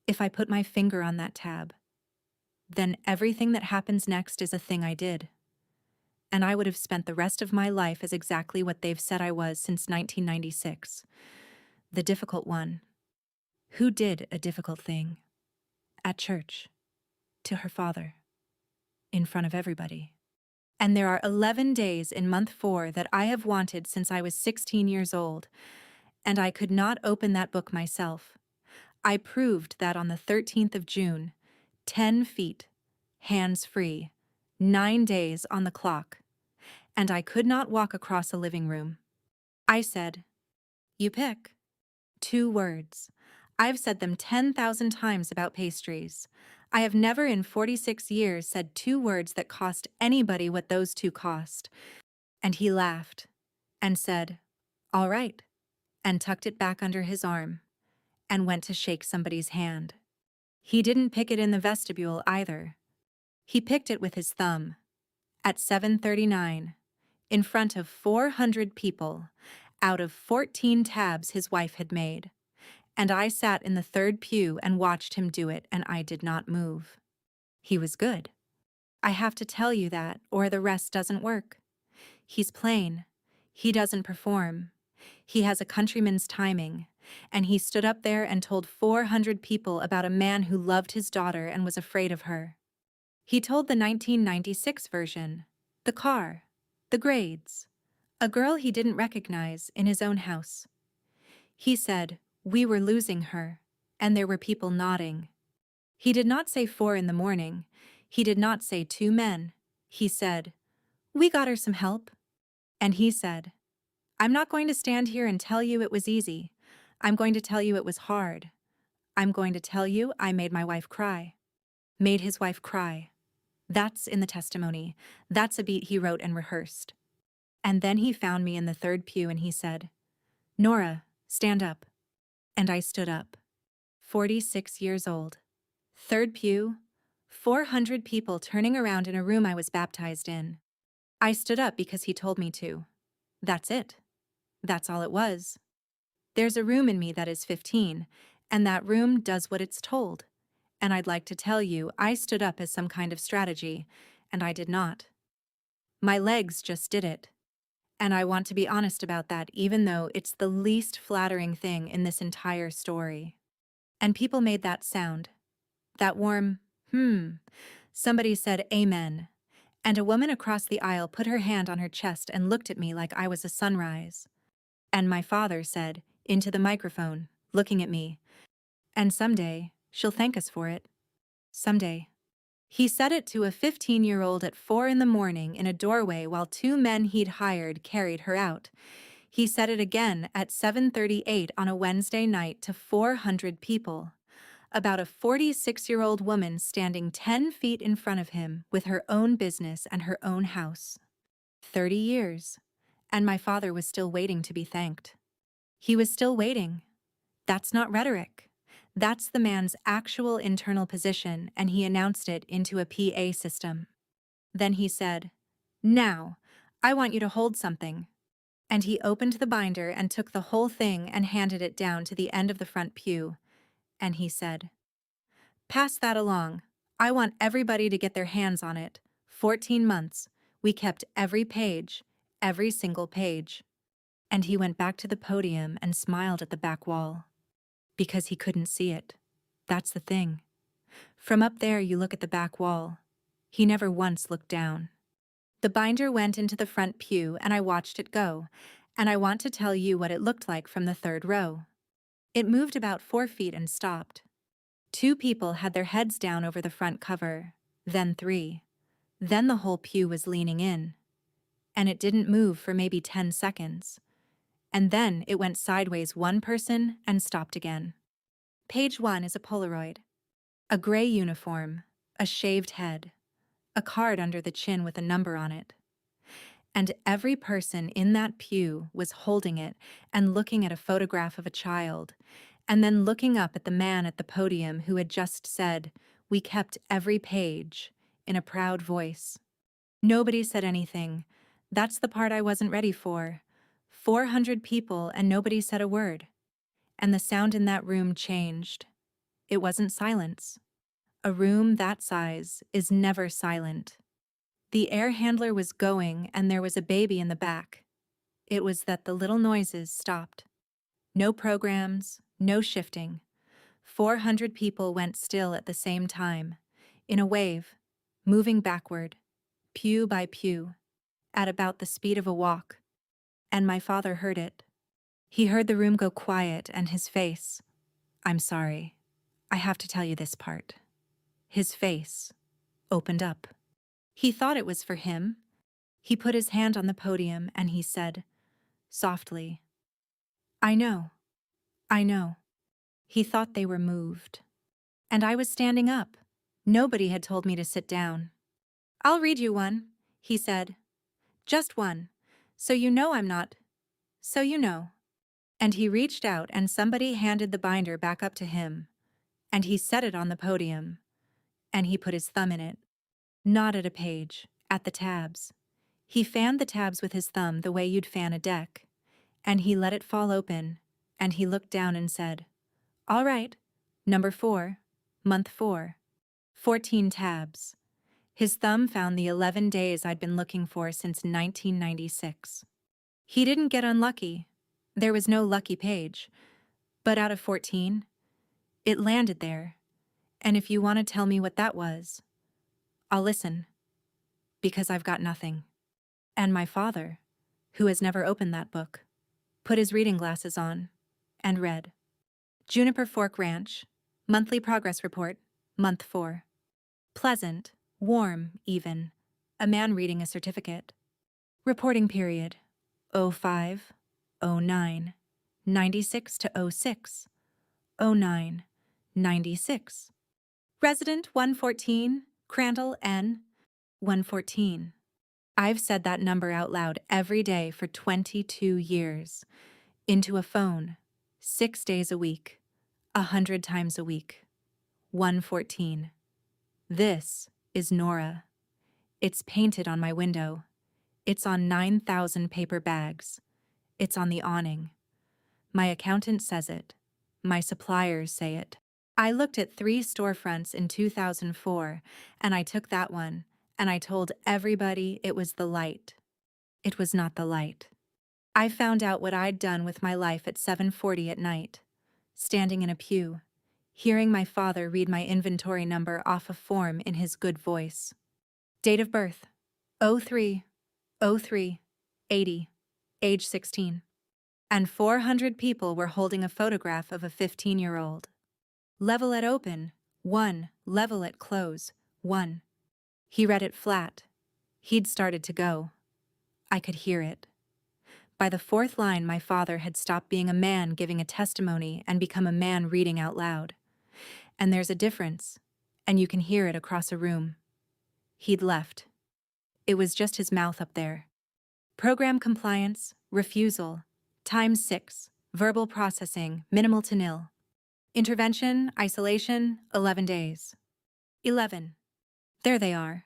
A: If I put my finger on that tab, then everything that happens next is a thing I did. And I would have spent the rest of my life as exactly what they've said I was since 1996. The difficult one. Who did a difficult thing? At church. To her father. In front of everybody. And there are 11 days in month 4 that I have wanted since I was 16 years old, and I could not open that book myself. I proved that on the 13th of June, 10 feet, hands free, 9 days on the clock, and I could not walk across a living room. I said, "You pick." 2 words. I've said them 10,000 times about pastries. I have never in 46 years said 2 words that cost anybody what those 2 cost. And he laughed and said, "All right," and tucked it back under his arm and went to shake somebody's hand. He didn't pick it in the vestibule either. He picked it with his thumb at 7:39 in front of 400 people out of 14 tabs his wife had made. And I sat in the 3rd pew and watched him do it, and I did not move. He was good. I have to tell you that, or the rest doesn't work. He's plain. He doesn't perform. He has a countryman's timing, and he stood up there and told 400 people about a man who loved his daughter and was afraid of her. He told the 1996 version, the car, the grades, a girl he didn't recognize in his own house. He said, we were losing her, and there were people nodding. He did not say 4 in the morning. He did not say 2 men. He said, we got her some help. And he said, I'm not going to stand here and tell you it was easy. I'm going to tell you it was hard. I'm going to tell you I made my wife cry. Made his wife cry. That's in the testimony. That's a beat he wrote and rehearsed. And then he found me in the 3rd pew and he said, Nora, stand up. And I stood up. 46 years old. 3rd pew, 400 people turning around in a room I was baptized in. I stood up because he told me to. That's it. That's all it was. There's a room in me that is 15, and that room does what it's told. And I'd like to tell you I stood up as some kind of strategy, and I did not. My legs just did it. And I want to be honest about that, even though it's the least flattering thing in this entire story. And people made that sound. That warm, Somebody said amen. And a woman across the aisle put her hand on her chest and looked at me like I was a sunrise. And my father said, into the microphone, looking at me, and someday, she'll thank us for it. Someday. He said it to a 15-year-old at 4 in the morning in a doorway while 2 men he'd hired carried her out. He said it again at 7:38 on a Wednesday night to 400 people. About a 46-year-old woman standing 10 feet in front of him with her own business and her own house. 30 years. And my father was still waiting to be thanked. He was still waiting. That's not rhetoric. That's the man's actual internal position, and he announced it into a PA system. Then he said, now, I want you to hold something. And he opened the binder and took the whole thing and handed it down to the end of the front pew. And he said, pass that along. I want everybody to get their hands on it. 14 months. We kept every page, every single page. And he went back to the podium and smiled at the back wall. Because he couldn't see it. That's the thing. From up there you look at the back wall. He never once looked down. The binder went into the front pew and I watched it go, and I want to tell you what it looked like from the third row. It moved about 4 feet and stopped. 2 people had their heads down over the front cover, then 3. Then the whole pew was leaning in. And it didn't move for maybe 10 seconds. And then it went sideways 1 person and stopped again. Page 1 is a Polaroid. A gray uniform, a shaved head, a card under the chin with a number on it. And every person in that pew was holding it and looking at a photograph of a child, and then looking up at the man at the podium who had just said, "We kept every page," in a proud voice. Nobody said anything. That's the part I wasn't ready for. 400 people and nobody said a word. And the sound in that room changed. It wasn't silence. A room that size is never silent. The air handler was going and there was a baby in the back. It was that the little noises stopped. No programs, no shifting. 400 people went still at the same time, in a wave, moving backward, pew by pew, at about the speed of a walk. And my father heard it. He heard the room go quiet and his face, "I'm sorry, I have to tell you this part." His face opened up. He thought it was for him. He put his hand on the podium and he said, softly, "I know, I know." He thought they were moved. And I was standing up. Nobody had told me to sit down. "I'll read you one," he said. "Just one. So you know I'm not. So you know." And he reached out and somebody handed the binder back up to him. And he set it on the podium. And he put his thumb in it. Not at a page, at the tabs. He fanned the tabs with his thumb the way you'd fan a deck. And he let it fall open. And he looked down and said, "All right, number 4, month 4. 14 tabs." His thumb found the 11 days I'd been looking for since 1996. He didn't get unlucky. There was no lucky page. But out of 14, it landed there. And if you want to tell me what that was, I'll listen. Because I've got nothing. And my father, who has never opened that book, put his reading glasses on and read. Juniper Fork Ranch, monthly progress report, month 4. Pleasant, warm, even. A man reading a certificate. Reporting period, 05, 09, 96 to 06, 09, 96. Resident 114, Crandall N. 114. I've said that number out loud every day for 22 years. Into a phone, 6 days a week, 100 times a week. 114. This is Nora. It's painted on my window. It's on 9,000 paper bags. It's on the awning. My accountant says it. My suppliers say it. I looked at 3 storefronts in 2004, and I took that one, and I told everybody it was the light. It was not the light. I found out what I'd done with my life at 7:40 at night, standing in a pew, hearing my father read my inventory number off a form in his good voice. Date of birth, 03, 03, 80, age 16. And 400 people were holding a photograph of a 15-year-old. Level at open, 1. Level at close, 1. He read it flat. He'd started to go. I could hear it. By the 4th line, my father had stopped being a man giving a testimony and become a man reading out loud. And there's a difference, and you can hear it across a room. He'd left. It was just his mouth up there. Program compliance, refusal, times 6, verbal processing, minimal to nil. Intervention, isolation, 11 days. 11. There they are.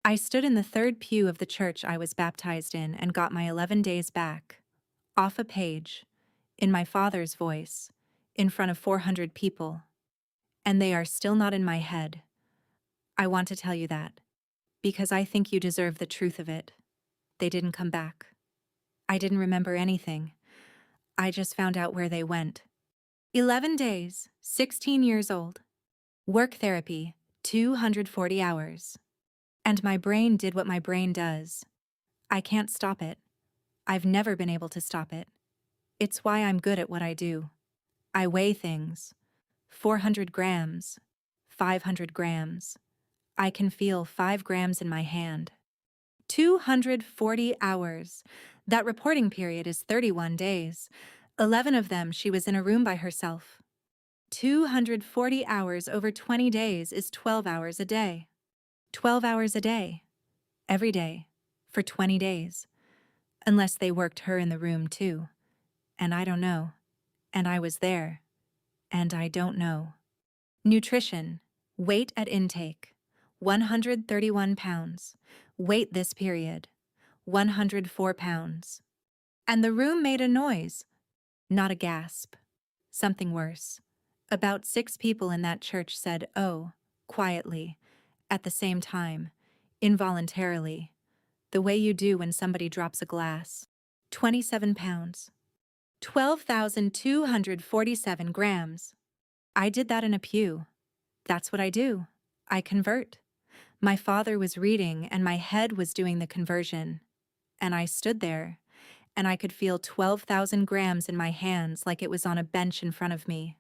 A: I stood in the 3rd pew of the church I was baptized in and got my 11 days back. Off a page, in my father's voice, in front of 400 people. And they are still not in my head. I want to tell you that. Because I think you deserve the truth of it. They didn't come back. I didn't remember anything. I just found out where they went. 11 days, 16 years old. Work therapy, 240 hours. And my brain did what my brain does. I can't stop it. I've never been able to stop it. It's why I'm good at what I do. I weigh things. 400 grams. 500 grams. I can feel 5 grams in my hand. 240 hours. That reporting period is 31 days. 11 of them she was in a room by herself. 240 hours over 20 days is 12 hours a day. 12 hours a day. Every day. For 20 days. Unless they worked her in the room too. And I don't know. And I was there. And I don't know. Nutrition. Weight at intake. 131 pounds. Weight this period. 104 pounds. And the room made a noise. Not a gasp. Something worse. About 6 people in that church said, "Oh," quietly, at the same time, involuntarily, the way you do when somebody drops a glass. 27 pounds. 12,247 grams. I did that in a pew. That's what I do. I convert. My father was reading and my head was doing the conversion. And I stood there, and I could feel 12,000 grams in my hands like it was on a bench in front of me.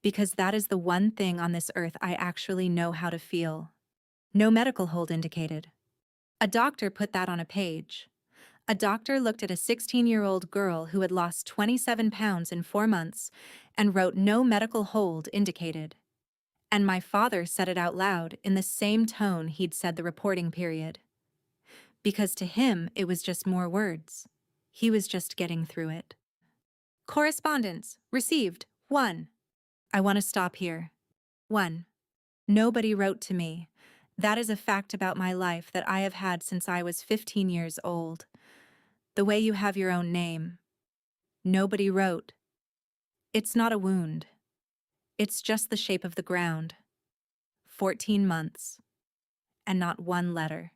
A: Because that is the one thing on this earth I actually know how to feel. No medical hold indicated. A doctor put that on a page. A doctor looked at a 16-year-old girl who had lost 27 pounds in 4 months and wrote no medical hold indicated. And my father said it out loud in the same tone he'd said the reporting period. Because to him, it was just more words. He was just getting through it. Correspondence. Received. 1. I want to stop here. 1. Nobody wrote to me. That is a fact about my life that I have had since I was 15 years old. The way you have your own name. Nobody wrote. It's not a wound. It's just the shape of the ground. 14 months. And not one letter.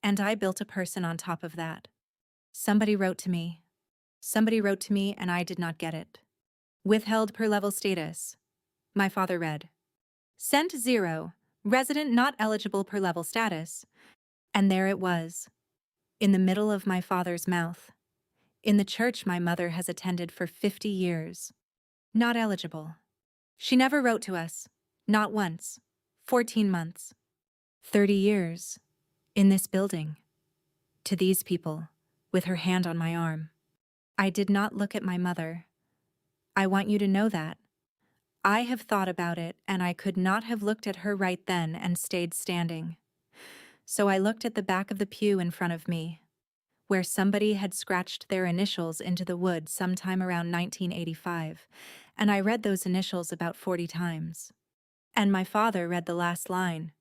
A: And I built a person on top of that. Somebody wrote to me. Somebody wrote to me and I did not get it. Withheld per level status. My father read. Sent 0. Resident not eligible per level status. And there it was. In the middle of my father's mouth. In the church my mother has attended for 50 years. Not eligible. She never wrote to us. Not once. 14 months. 30 years. In this building. To these people. With her hand on my arm. I did not look at my mother. I want you to know that. I have thought about it and I could not have looked at her right then and stayed standing. So I looked at the back of the pew in front of me, where somebody had scratched their initials into the wood sometime around 1985, and I read those initials about 40 times. And my father read the last line.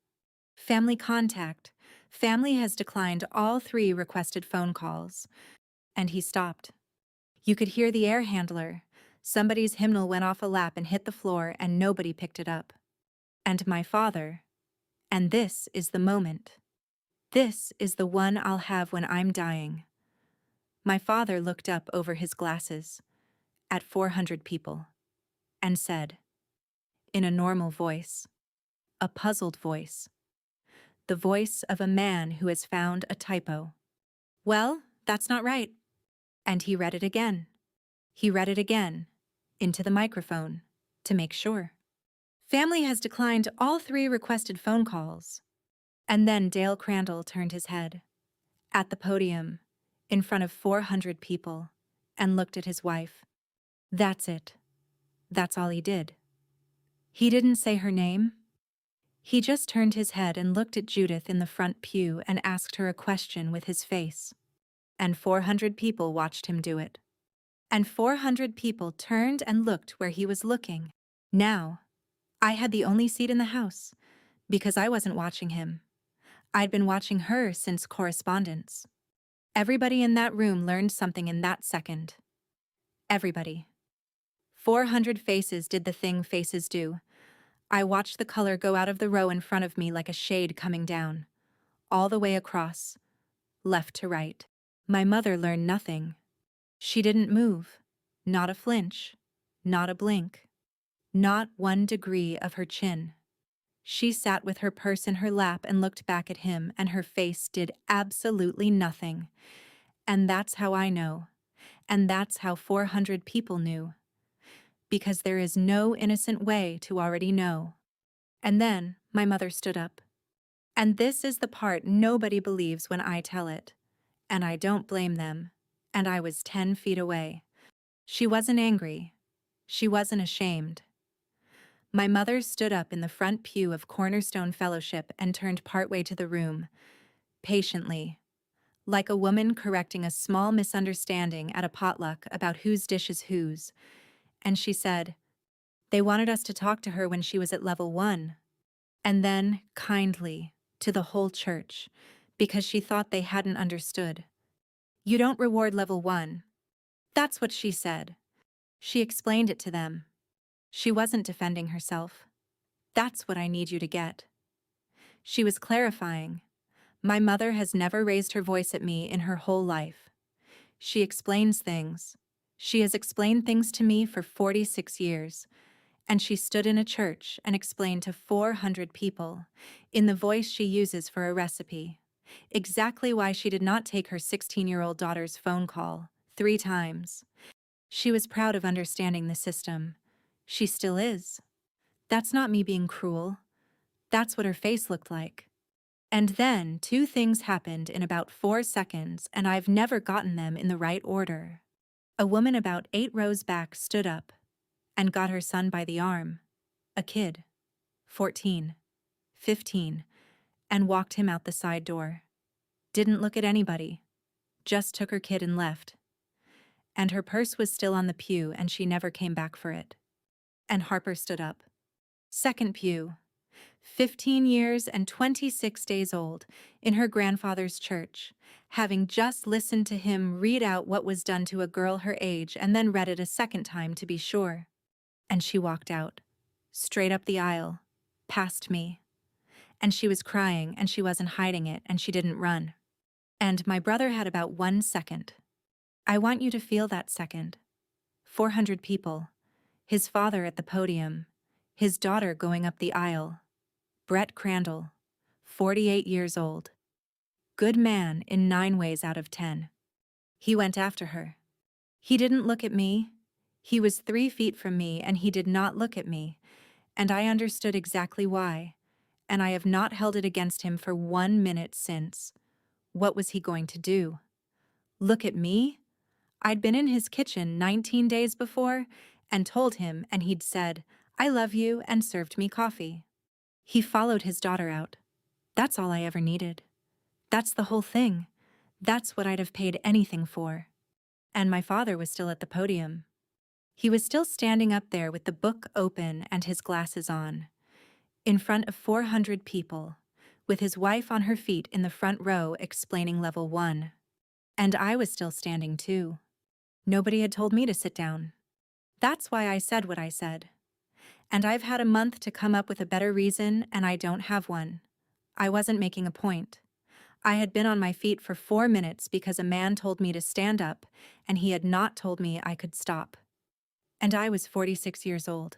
A: Family contact. Family has declined all 3 requested phone calls. And he stopped. You could hear the air handler. Somebody's hymnal went off a lap and hit the floor and nobody picked it up. And my father. And this is the moment. This is the one I'll have when I'm dying. My father looked up over his glasses at 400 people and said, in a normal voice, a puzzled voice, the voice of a man who has found a typo. Well, that's not right. And he read it again. He read it again, into the microphone, to make sure. Family has declined all 3 requested phone calls. And then Dale Crandall turned his head, at the podium, in front of 400 people, and looked at his wife. That's it. That's all he did. He didn't say her name. He just turned his head and looked at Judith in the front pew and asked her a question with his face. And 400 people watched him do it. And 400 people turned and looked where he was looking. Now, I had the only seat in the house, because I wasn't watching him. I'd been watching her since correspondence. Everybody in that room learned something in that second. Everybody. 400 faces did the thing faces do. I watched the color go out of the row in front of me like a shade coming down. all the way across, left to right. My mother learned nothing. She didn't move, not a flinch, not a blink, not 1 degree of her chin. She sat with her purse in her lap and looked back at him, and her face did absolutely nothing. And that's how I know. And that's how 400 people knew. Because there is no innocent way to already know. And then my mother stood up. And this is the part nobody believes when I tell it. And I don't blame them. And I was 10 feet away. She wasn't angry. She wasn't ashamed. My mother stood up in the front pew of Cornerstone Fellowship and turned partway to the room, patiently, like a woman correcting a small misunderstanding at a potluck about whose dish is whose. And she said, "They wanted us to talk to her when she was at level 1. And then, kindly, to the whole church, because she thought they hadn't understood. You don't reward level 1. That's what she said. She explained it to them. She wasn't defending herself. That's what I need you to get." She was clarifying. My mother has never raised her voice at me in her whole life. She explains things. She has explained things to me for 46 years. And she stood in a church and explained to 400 people, in the voice she uses for a recipe, exactly why she did not take her 16-year-old daughter's phone call 3 times. She was proud of understanding the system. She still is. That's not me being cruel. That's what her face looked like. And then 2 things happened in about 4 seconds, and I've never gotten them in the right order. A woman about 8 rows back stood up and got her son by the arm, a kid, 14, 15, and walked him out the side door. Didn't look at anybody, just took her kid and left. And her purse was still on the pew and she never came back for it. And Harper stood up. Second pew, 15 years and 26 days old, in her grandfather's church, having just listened to him read out what was done to a girl her age and then read it a second time to be sure. And she walked out, straight up the aisle, past me. And she was crying and she wasn't hiding it and she didn't run. And my brother had about 1 second. I want you to feel that second. 400 people. His father at the podium. His daughter going up the aisle. Brett Crandall, 48 years old. Good man in 9 ways out of 10. He went after her. He didn't look at me. He was 3 feet from me and he did not look at me. And I understood exactly why. And I have not held it against him for 1 minute since. What was he going to do? Look at me? I'd been in his kitchen 19 days before and told him, and he'd said, "I love you," and served me coffee. He followed his daughter out. That's all I ever needed. That's the whole thing. That's what I'd have paid anything for. And my father was still at the podium. He was still standing up there with the book open and his glasses on, in front of 400 people, with his wife on her feet in the front row explaining level 1. And I was still standing too. Nobody had told me to sit down. That's why I said what I said. And I've had a month to come up with a better reason, and I don't have one. I wasn't making a point. I had been on my feet for 4 minutes because a man told me to stand up, and he had not told me I could stop. And I was 46 years old,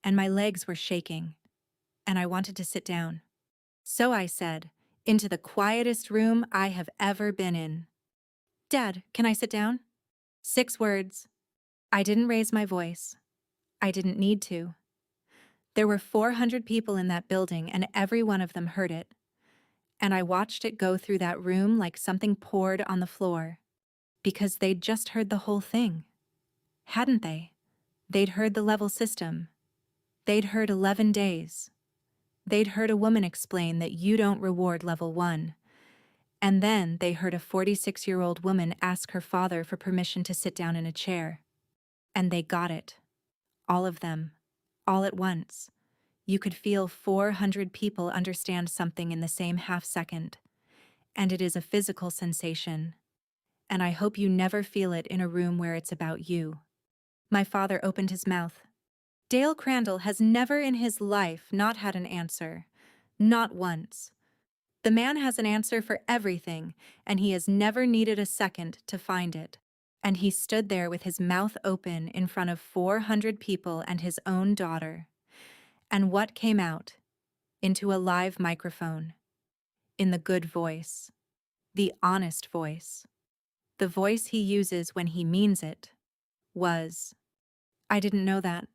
A: and my legs were shaking, and I wanted to sit down. So I said, into the quietest room I have ever been in, "Dad, can I sit down?" 6 words. I didn't raise my voice. I didn't need to. There were 400 people in that building, and every one of them heard it. And I watched it go through that room like something poured on the floor, because they'd just heard the whole thing. Hadn't they? They'd heard the level system. They'd heard 11 days. They'd heard a woman explain that you don't reward level 1. And then they heard a 46-year-old woman ask her father for permission to sit down in a chair. And they got it. All of them. All at once. You could feel 400 people understand something in the same half second. And it is a physical sensation. And I hope you never feel it in a room where it's about you. My father opened his mouth. Dale Crandall has never in his life not had an answer. Not once. The man has an answer for everything, and he has never needed a second to find it. And he stood there with his mouth open in front of 400 people and his own daughter. And what came out? Into a live microphone. In the good voice. The honest voice. The voice he uses when he means it. Was, "I didn't know that.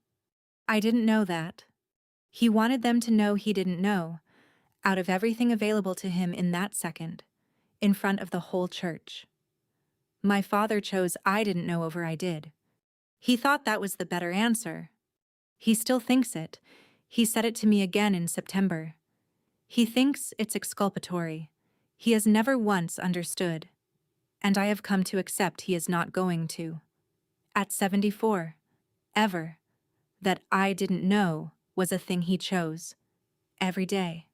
A: I didn't know that." He wanted them to know he didn't know, out of everything available to him in that second, in front of the whole church. My father chose "I didn't know" over "I did." He thought that was the better answer. He still thinks it. He said it to me again in September. He thinks it's exculpatory. He has never once understood. And I have come to accept he is not going to. At 74. Ever. That "I didn't know" was a thing he chose. Every day.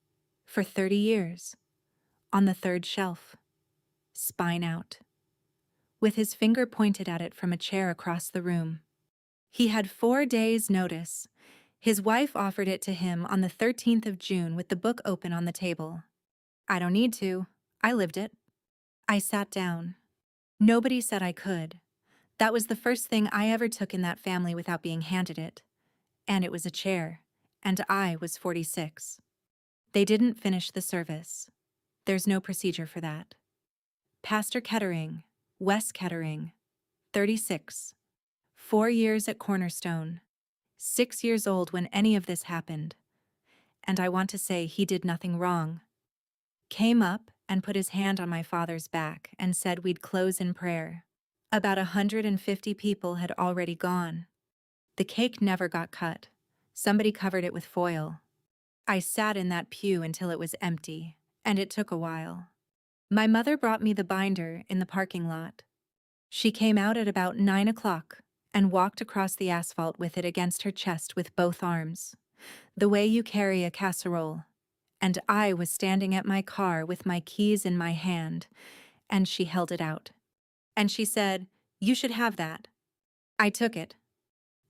A: For 30 years. On the third shelf. Spine out. With his finger pointed at it from a chair across the room. He had 4 days' notice. His wife offered it to him on the 13th of June with the book open on the table. I don't need to. I lived it. I sat down. Nobody said I could. That was the first thing I ever took in that family without being handed it. And it was a chair. And I was 46. They didn't finish the service. There's no procedure for that. Pastor Kettering, Wes Kettering, 36. 4 years at Cornerstone. 6 years old when any of this happened. And I want to say he did nothing wrong. Came up and put his hand on my father's back and said we'd close in prayer. About 150 people had already gone. The cake never got cut. Somebody covered it with foil. I sat in that pew until it was empty, and it took a while. My mother brought me the binder in the parking lot. She came out at about 9 o'clock and walked across the asphalt with it against her chest with both arms, the way you carry a casserole. And I was standing at my car with my keys in my hand, and she held it out. And she said, "You should have that." I took it,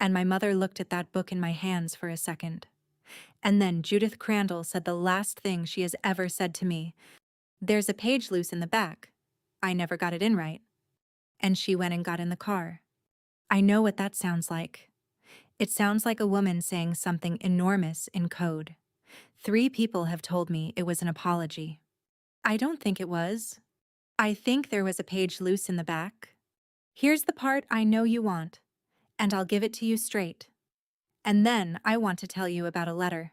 A: and my mother looked at that book in my hands for a second. And then Judith Crandall said the last thing she has ever said to me. "There's a page loose in the back. I never got it in right." And she went and got in the car. I know what that sounds like. It sounds like a woman saying something enormous in code. 3 people have told me it was an apology. I don't think it was. I think there was a page loose in the back. Here's the part I know you want, and I'll give it to you straight. And then I want to tell you about a letter.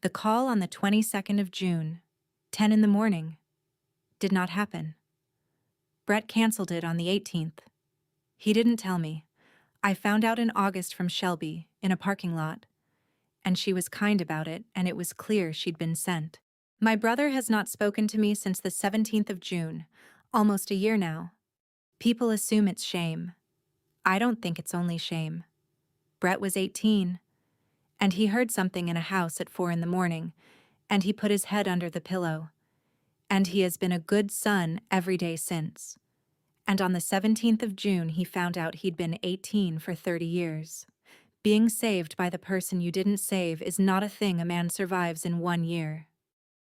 A: The call on the 22nd of June, 10 in the morning, did not happen. Brett canceled it on the 18th. He didn't tell me. I found out in August from Shelby, in a parking lot. And she was kind about it, and it was clear she'd been sent. My brother has not spoken to me since the 17th of June, almost a year now. People assume it's shame. I don't think it's only shame. Brett was 18, and he heard something in a house at 4 in the morning, and he put his head under the pillow. And he has been a good son every day since. And on the 17th of June he found out he'd been 18 for 30 years. Being saved by the person you didn't save is not a thing a man survives in 1 year.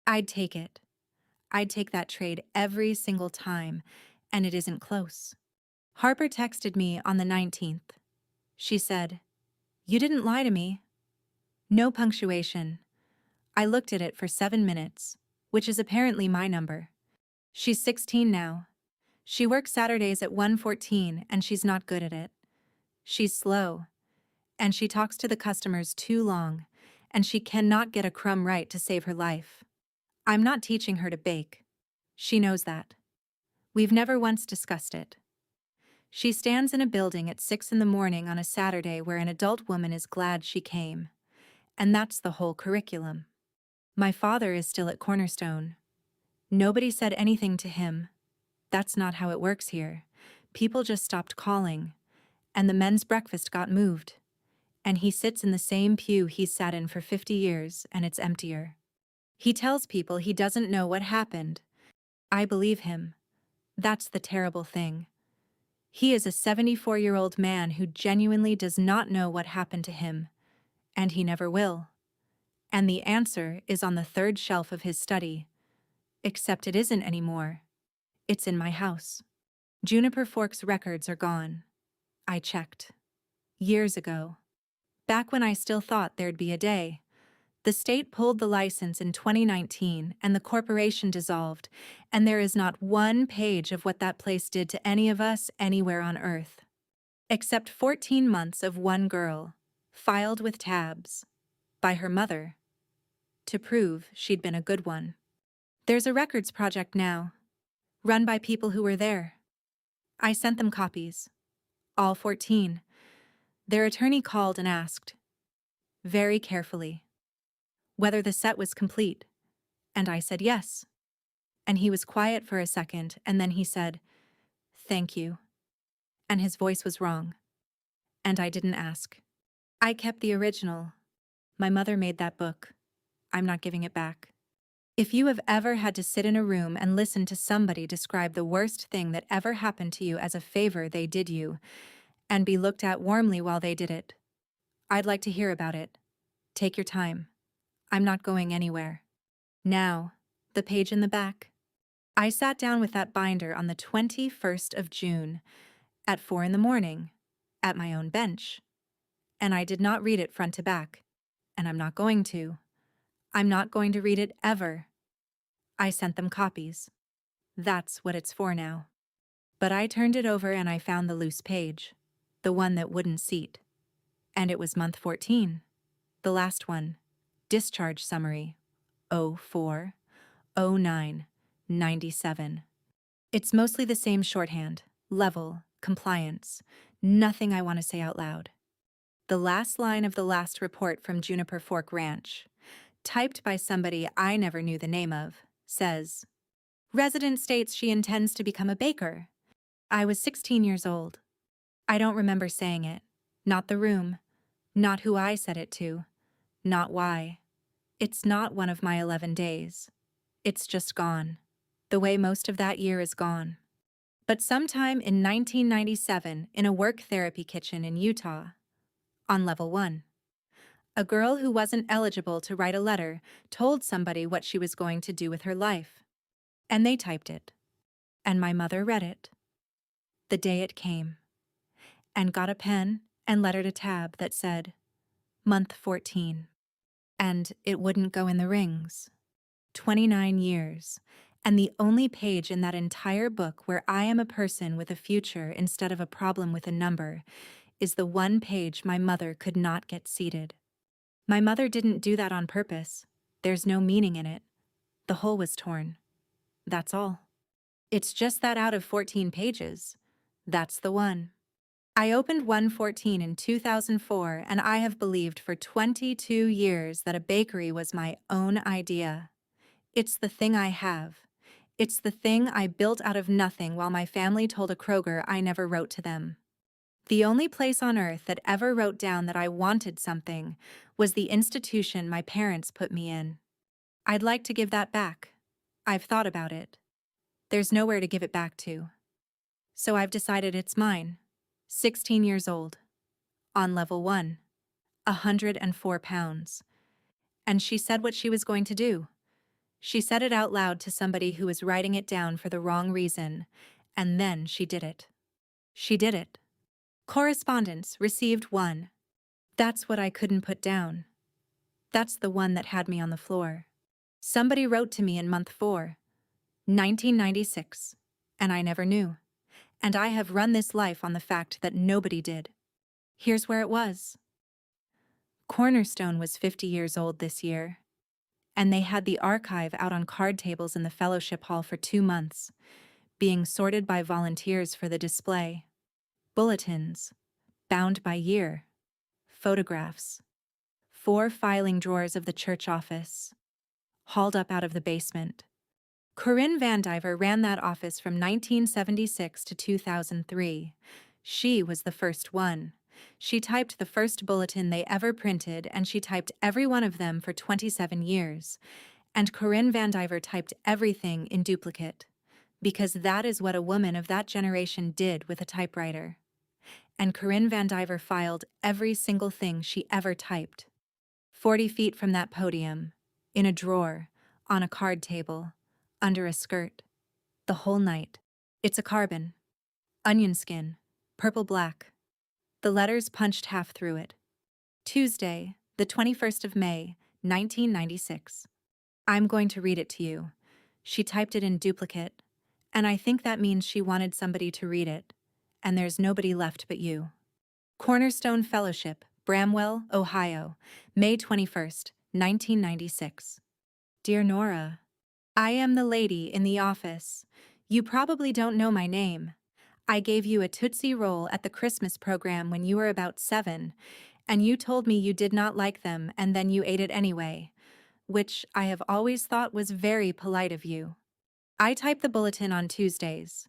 A: I'd take it. I'd take that trade every single time, and it isn't close. Harper texted me on the 19th. She said, "You didn't lie to me." No punctuation. I looked at it for 7 minutes, which is apparently my number. She's 16 now. She works Saturdays at 1:14 and she's not good at it. She's slow. And she talks to the customers too long, and she cannot get a crumb right to save her life. I'm not teaching her to bake. She knows that. We've never once discussed it. She stands in a building at 6 in the morning on a Saturday where an adult woman is glad she came. And that's the whole curriculum. My father is still at Cornerstone. Nobody said anything to him. That's not how it works here. People just stopped calling, and the men's breakfast got moved. And he sits in the same pew he's sat in for 50 years, and it's emptier. He tells people he doesn't know what happened. I believe him. That's the terrible thing. He is a 74-year-old man who genuinely does not know what happened to him, and he never will. And the answer is on the third shelf of his study. Except it isn't anymore. It's in my house. Juniper Fork's records are gone. I checked. Years ago. Back when I still thought there'd be a day. The state pulled the license in 2019 and the corporation dissolved, and there is not one page of what that place did to any of us anywhere on Earth. Except 14 months of one girl, filed with tabs, by her mother, to prove she'd been a good one. There's a records project now, run by people who were there. I sent them copies, all 14. Their attorney called and asked, very carefully, whether the set was complete, and I said yes. And he was quiet for a second, and then he said, "Thank you." And his voice was wrong. And I didn't ask. I kept the original. My mother made that book. I'm not giving it back. If you have ever had to sit in a room and listen to somebody describe the worst thing that ever happened to you as a favor they did you, and be looked at warmly while they did it, I'd like to hear about it. Take your time. I'm not going anywhere. Now, the page in the back. I sat down with that binder on the 21st of June, at 4 in the morning, at my own bench. And I did not read it front to back. And I'm not going to. I'm not going to read it ever. I sent them copies. That's what it's for now. But I turned it over and I found the loose page, the one that wouldn't seat. And it was month 14, the last one, discharge summary, 04, 09, 97. It's mostly the same shorthand, level, compliance, nothing I want to say out loud. The last line of the last report from Juniper Fork Ranch, typed by somebody I never knew the name of, says, "Resident states she intends to become a baker." I was 16 years old. I don't remember saying it. Not the room. Not who I said it to. Not why. It's not one of my 11 days. It's just gone. The way most of that year is gone. But sometime in 1997, in a work therapy kitchen in Utah, on level 1, a girl who wasn't eligible to write a letter told somebody what she was going to do with her life. And they typed it. And my mother read it. The day it came. And got a pen and lettered a tab that said, Month 14. And it wouldn't go in the rings. 29 years. And the only page in that entire book where I am a person with a future instead of a problem with a number is the one page my mother could not get seated. My mother didn't do that on purpose. There's no meaning in it. The hole was torn. That's all. It's just that out of 14 pages. That's the one. I opened 114 in 2004, and I have believed for 22 years that a bakery was my own idea. It's the thing I have. It's the thing I built out of nothing while my family told a Kroger I never wrote to them. The only place on earth that ever wrote down that I wanted something was the institution my parents put me in. I'd like to give that back. I've thought about it. There's nowhere to give it back to. So I've decided it's mine. 16 years old. On level 1. 104 pounds. And she said what she was going to do. She said it out loud to somebody who was writing it down for the wrong reason, and then she did it. She did it. Correspondence received 1. That's what I couldn't put down. That's the one that had me on the floor. Somebody wrote to me in month 4, 1996, and I never knew. And I have run this life on the fact that nobody did. Here's where it was. Cornerstone was 50 years old this year, and they had the archive out on card tables in the fellowship hall for 2 months, being sorted by volunteers for the display. Bulletins, bound by year, photographs, 4 filing drawers of the church office, hauled up out of the basement. Corinne Vandiver ran that office from 1976 to 2003. She was the first one. She typed the first bulletin they ever printed, and she typed every one of them for 27 years. And Corinne Vandiver typed everything in duplicate, because that is what a woman of that generation did with a typewriter. And Corinne Vandiver filed every single thing she ever typed. 40 feet from that podium, in a drawer, on a card table, under a skirt. The whole night. It's a carbon. Onion skin. Purple black. The letters punched half through it. Tuesday, the 21st of May, 1996. I'm going to read it to you. She typed it in duplicate, and I think that means she wanted somebody to read it, and there's nobody left but you. Cornerstone Fellowship, Bramwell, Ohio, May 21st, 1996. Dear Nora, I am the lady in the office. You probably don't know my name. I gave you a Tootsie Roll at the Christmas program when you were about 7, and you told me you did not like them and then you ate it anyway, which I have always thought was very polite of you. I type the bulletin on Tuesdays.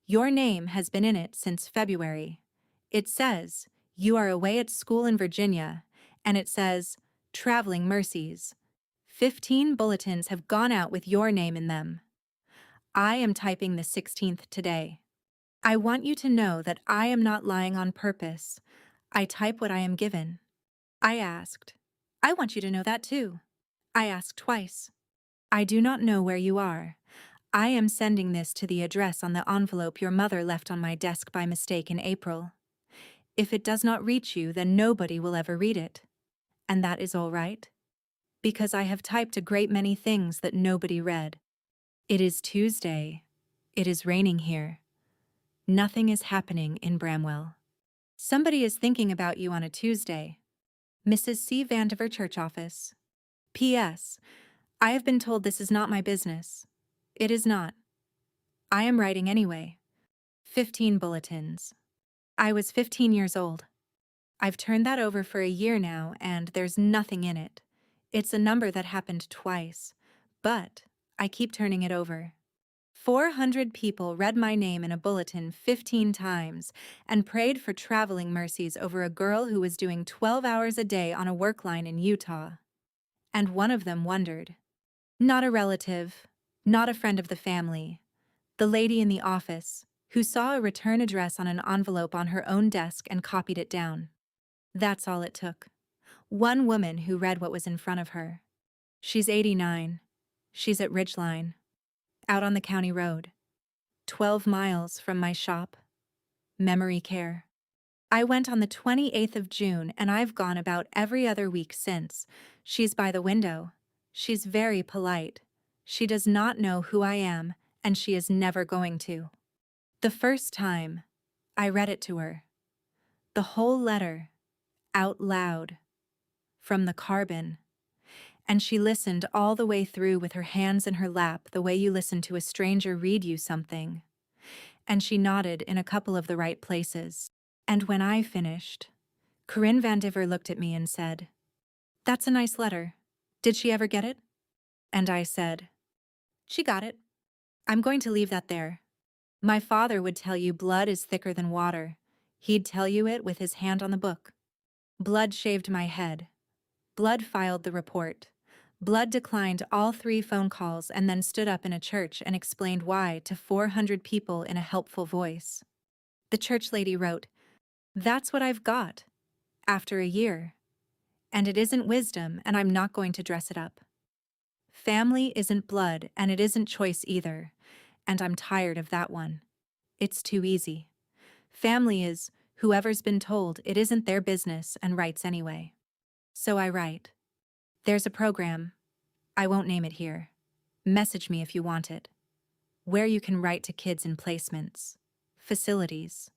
A: Your name has been in it since February. It says, you are away at school in Virginia, and it says, Traveling Mercies. 15 bulletins have gone out with your name in them. I am typing the 16th today. I want you to know that I am not lying on purpose. I type what I am given. I asked. I want you to know that too. I asked twice. I do not know where you are. I am sending this to the address on the envelope your mother left on my desk by mistake in April. If it does not reach you, then nobody will ever read it. And that is all right? Because I have typed a great many things that nobody read. It is Tuesday. It is raining here. Nothing is happening in Bramwell. Somebody is thinking about you on a Tuesday. Mrs. C. Vandiver, Church Office. P.S. I have been told this is not my business. It is not. I am writing anyway. 15 bulletins. I was 15 years old. I've turned that over for a year now, and there's nothing in it. It's a number that happened twice, but I keep turning it over. 400 people read my name in a bulletin 15 times and prayed for traveling mercies over a girl who was doing 12 hours a day on a work line in Utah. And one of them wondered. Not a relative, not a friend of the family. The lady in the office, who saw a return address on an envelope on her own desk and copied it down. That's all it took. One woman who read what was in front of her. She's 89. She's at Ridgeline. Out on the county road. 12 miles from my shop. Memory care. I went on the 28th of June and I've gone about every other week since. She's by the window. She's very polite. She does not know who I am, and she is never going to. The first time, I read it to her. The whole letter, out loud, from the carbon. And she listened all the way through with her hands in her lap the way you listen to a stranger read you something. And she nodded in a couple of the right places. And when I finished, Corinne Vandiver looked at me and said, "That's a nice letter. Did she ever get it?" And I said, "She got it. I'm going to leave that there. My father would tell you blood is thicker than water. He'd tell you it with his hand on the book. Blood shaved my head. Blood filed the report. Blood declined all 3 phone calls and then stood up in a church and explained why to 400 people in a helpful voice. The church lady wrote, "That's what I've got. After a year. And it isn't wisdom, and I'm not going to dress it up. Family isn't blood, and it isn't choice either. And I'm tired of that one. It's too easy. Family is whoever's been told it isn't their business and writes anyway. So I write. There's a program. I won't name it here. Message me if you want it. Where you can write to kids in placements. Facilities.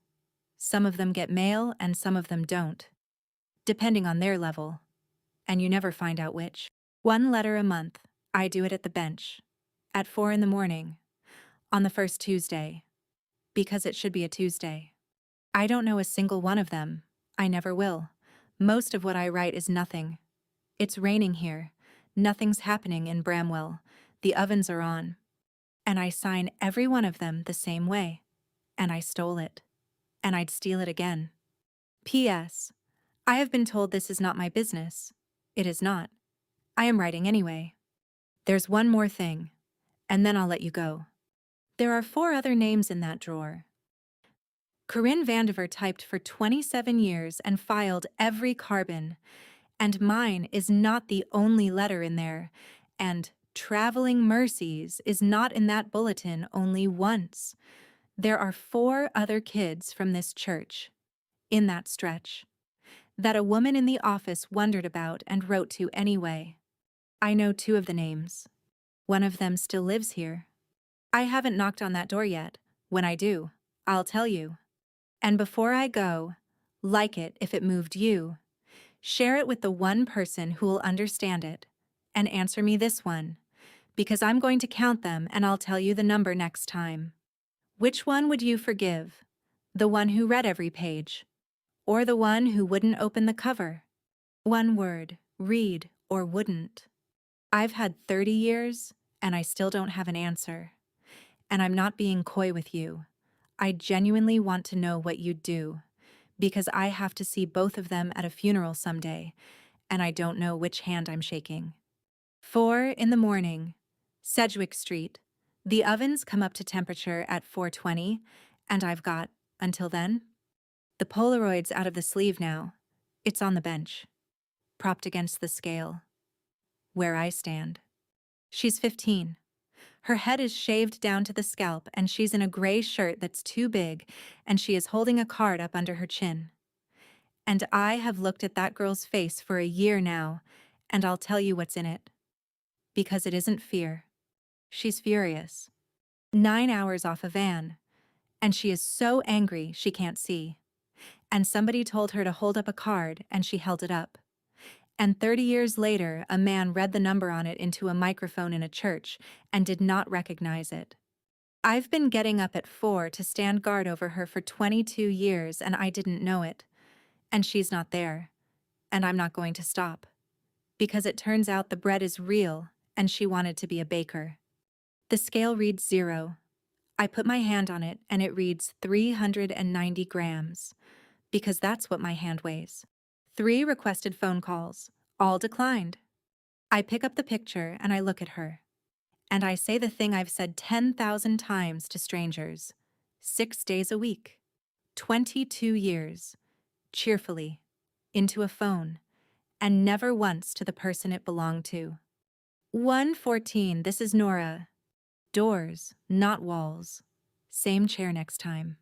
A: Some of them get mail and some of them don't. Depending on their level. And you never find out which. 1 letter a month. I do it at the bench. At 4 in the morning. On the first Tuesday. Because it should be a Tuesday. I don't know a single one of them. I never will. Most of what I write is nothing. It's raining here. Nothing's happening in Bramwell. The ovens are on. And I sign every one of them the same way. And I stole it. And I'd steal it again. P.S. I have been told this is not my business. It is not. I am writing anyway. There's one more thing, and then I'll let you go. There are 4 other names in that drawer. Corinne Vandiver typed for 27 years and filed every carbon, and mine is not the only letter in there, and Traveling Mercies is not in that bulletin only once. There are 4 other kids from this church in that stretch that a woman in the office wondered about and wrote to anyway. I know 2 of the names. One of them still lives here. I haven't knocked on that door yet. When I do, I'll tell you. And before I go, like it if it moved you. Share it with the one person who will understand it. And answer me this one, because I'm going to count them and I'll tell you the number next time. Which one would you forgive? The one who read every page? Or the one who wouldn't open the cover? One word, read or wouldn't. I've had 30 years, and I still don't have an answer. And I'm not being coy with you. I genuinely want to know what you'd do, because I have to see both of them at a funeral someday, and I don't know which hand I'm shaking. 4 in the morning, Sedgwick Street. The ovens come up to temperature at 420, and I've got, until then. The Polaroid's out of the sleeve now. It's on the bench, propped against the scale. Where I stand. She's 15. Her head is shaved down to the scalp, and she's in a gray shirt that's too big, and she is holding a card up under her chin. And I have looked at that girl's face for a year now, and I'll tell you what's in it. Because it isn't fear. She's furious. 9 hours off a van, and she is so angry she can't see. And somebody told her to hold up a card, and she held it up. And 30 years later, a man read the number on it into a microphone in a church and did not recognize it. I've been getting up at 4 to stand guard over her for 22 years, and I didn't know it. And she's not there. And I'm not going to stop. Because it turns out the bread is real, and she wanted to be a baker. The scale reads 0. I put my hand on it, and it reads 390 grams. Because that's what my hand weighs. 3 requested phone calls, all declined. I pick up the picture and I look at her. And I say the thing I've said 10,000 times to strangers. 6 days a week. 22 years. Cheerfully. Into a phone. And never once to the person it belonged to. 114, this is Nora. Doors, not walls. Same chair next time.